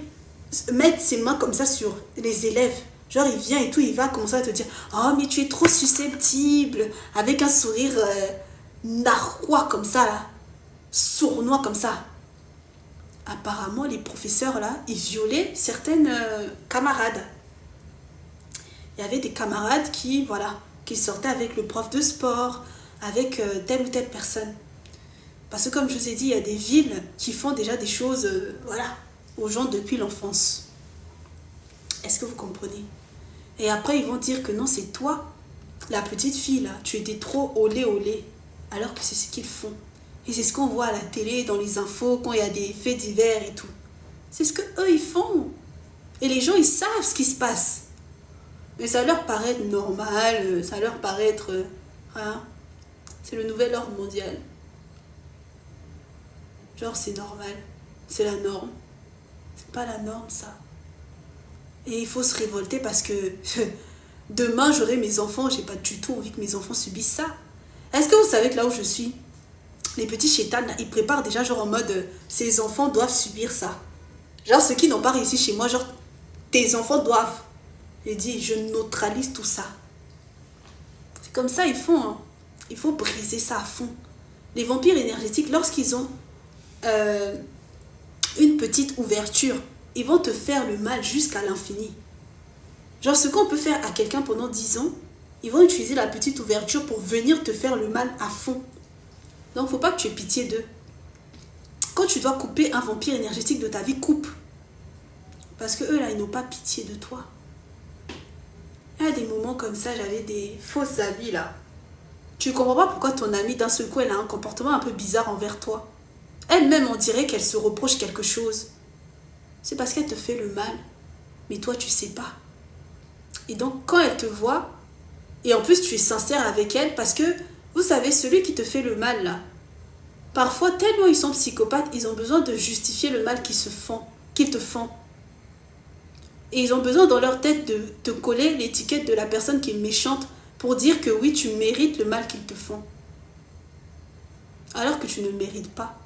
mettre ses mains comme ça sur les élèves. Genre, il vient et tout, il va commencer à te dire « Oh, mais tu es trop susceptible !» Avec un sourire narquois comme ça, là. Sournois comme ça. Apparemment, les professeurs, là, ils violaient certaines camarades. Il y avait des camarades qui, voilà, qui sortaient avec le prof de sport, avec telle ou telle personne. Parce que comme je vous ai dit, il y a des villes qui font déjà des choses, voilà, aux gens depuis l'enfance. Est-ce que vous comprenez? Et après, ils vont dire que non, c'est toi, la petite fille, là, tu étais trop olé, alors que c'est ce qu'ils font. Et c'est ce qu'on voit à la télé, dans les infos, quand il y a des faits divers et tout. C'est ce qu'eux, ils font. Et les gens, ils savent ce qui se passe. Mais ça leur paraît normal, ça leur paraît être... hein, c'est le nouvel ordre mondial. Genre, c'est normal. C'est la norme. C'est pas la norme, ça. Et il faut se révolter parce que demain, j'aurai mes enfants. J'ai pas du tout envie que mes enfants subissent ça. Est-ce que vous savez que là où je suis, les petits chétans, ils préparent déjà genre en mode ces enfants doivent subir ça. Genre ceux qui n'ont pas réussi chez moi, genre tes enfants doivent. J'ai dit, je neutralise tout ça. C'est comme ça ils font. Hein. Il faut briser ça à fond. Les vampires énergétiques, lorsqu'ils ont une petite ouverture, ils vont te faire le mal jusqu'à l'infini. Genre ce qu'on peut faire à quelqu'un pendant 10 ans, ils vont utiliser la petite ouverture pour venir te faire le mal à fond. Donc il ne faut pas que tu aies pitié d'eux. Quand tu dois couper un vampire énergétique de ta vie, coupe. Parce que eux là, ils n'ont pas pitié de toi. Il y a des moments comme ça, j'avais des fausses amies là. Tu ne comprends pas pourquoi ton amie d'un seul coup, elle a un comportement un peu bizarre envers toi. Elle-même, on dirait qu'elle se reproche quelque chose. C'est parce qu'elle te fait le mal. Mais toi, tu ne sais pas. Et donc, quand elle te voit, et en plus, tu es sincère avec elle, parce que, vous savez, celui qui te fait le mal, là, parfois, tellement ils sont psychopathes, ils ont besoin de justifier le mal qu'ils te font. Et ils ont besoin, dans leur tête, de te coller l'étiquette de la personne qui est méchante pour dire que oui, tu mérites le mal qu'ils te font. Alors que tu ne le mérites pas.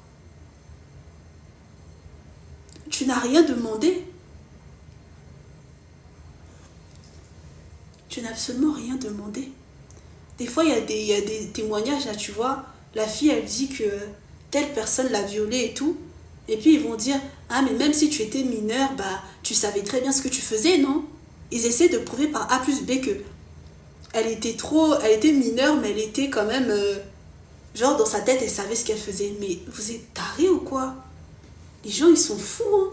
Tu n'as rien demandé. Tu n'as absolument rien demandé. Des fois, il y a des témoignages, là, tu vois. La fille, elle dit que telle personne l'a violée et tout. Et puis, ils vont dire, ah, mais même si tu étais mineur, bah, tu savais très bien ce que tu faisais, non? Ils essaient de prouver par A plus B que elle était mineure, mais elle était quand même, genre, dans sa tête, elle savait ce qu'elle faisait. Mais vous êtes tarés ou quoi? Les gens, ils sont fous, hein.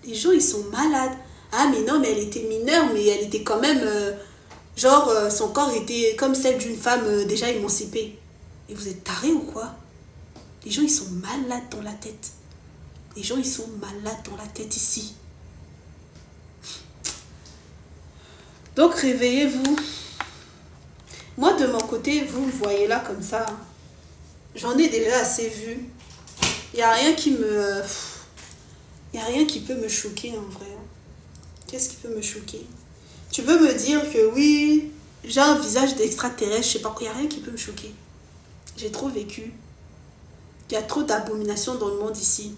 Les gens, ils sont malades. Ah, mais non, mais elle était mineure, mais elle était quand même... genre, son corps était comme celle d'une femme déjà émancipée. Et vous êtes tarés ou quoi? Les gens, ils sont malades dans la tête. Les gens, ils sont malades dans la tête ici. Donc, réveillez-vous. Moi, de mon côté, vous me voyez là comme ça. J'en ai déjà assez vu. Il n'y a rien qui me... Il n'y a rien qui peut me choquer en vrai. Qu'est-ce qui peut me choquer? Tu peux me dire que oui, j'ai un visage d'extraterrestre, je sais pas quoi. Il n'y a rien qui peut me choquer. J'ai trop vécu. Il y a trop d'abominations dans le monde ici.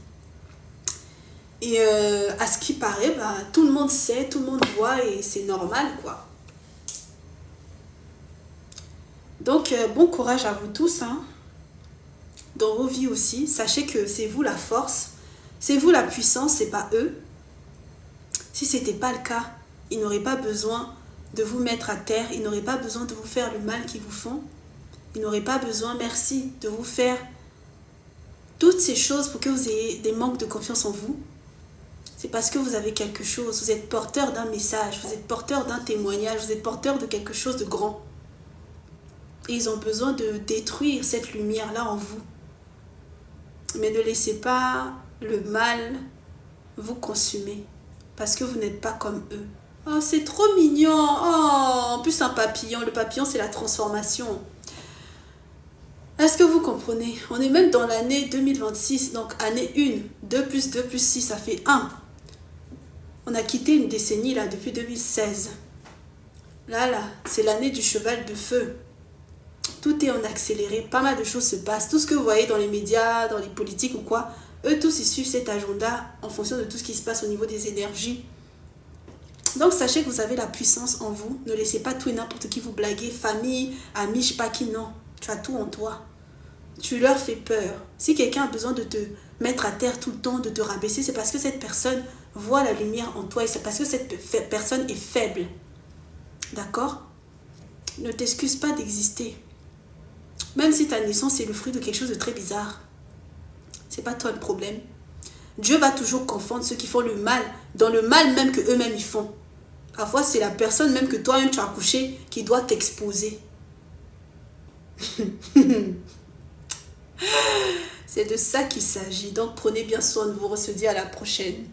Et à ce qui paraît, bah, tout le monde sait, tout le monde voit et c'est normal, quoi. Donc, bon courage à vous tous, hein. Dans vos vies aussi. Sachez que c'est vous la force, c'est vous la puissance, c'est pas eux. Si ce n'était pas le cas, ils n'auraient pas besoin de vous mettre à terre, ils n'auraient pas besoin de vous faire le mal qu'ils vous font. Ils n'auraient pas besoin, merci, de vous faire toutes ces choses pour que vous ayez des manques de confiance en vous. C'est parce que vous avez quelque chose, vous êtes porteur d'un message, vous êtes porteur d'un témoignage, vous êtes porteur de quelque chose de grand. Et ils ont besoin de détruire cette lumière-là en vous. Mais ne laissez pas le mal vous consumer, parce que vous n'êtes pas comme eux. Oh, c'est trop mignon. Oh, en plus un papillon. Le papillon, c'est la transformation. Est-ce que vous comprenez? On est même dans l'année 2026, donc année 1. 2 plus 2 plus 6, ça fait 1. On a quitté une décennie là depuis 2016. Là, c'est l'année du cheval de feu. Tout est en accéléré, pas mal de choses se passent. Tout ce que vous voyez dans les médias, dans les politiques ou quoi, eux tous ils suivent cet agenda en fonction de tout ce qui se passe au niveau des énergies. Donc sachez que vous avez la puissance en vous. Ne laissez pas tout et n'importe qui vous blaguer, famille, amis, je sais pas qui, non. Tu as tout en toi. Tu leur fais peur. Si quelqu'un a besoin de te mettre à terre tout le temps, de te rabaisser, c'est parce que cette personne voit la lumière en toi et c'est parce que cette personne est faible. D'accord? Ne t'excuse pas d'exister. Même si ta naissance est le fruit de quelque chose de très bizarre. C'est pas toi le problème. Dieu va toujours confondre ceux qui font le mal dans le mal même que eux-mêmes ils font. Parfois, c'est la personne même que toi-même tu as accouché qui doit t'exposer. C'est de ça qu'il s'agit. Donc, prenez bien soin de vous. On se dit à la prochaine.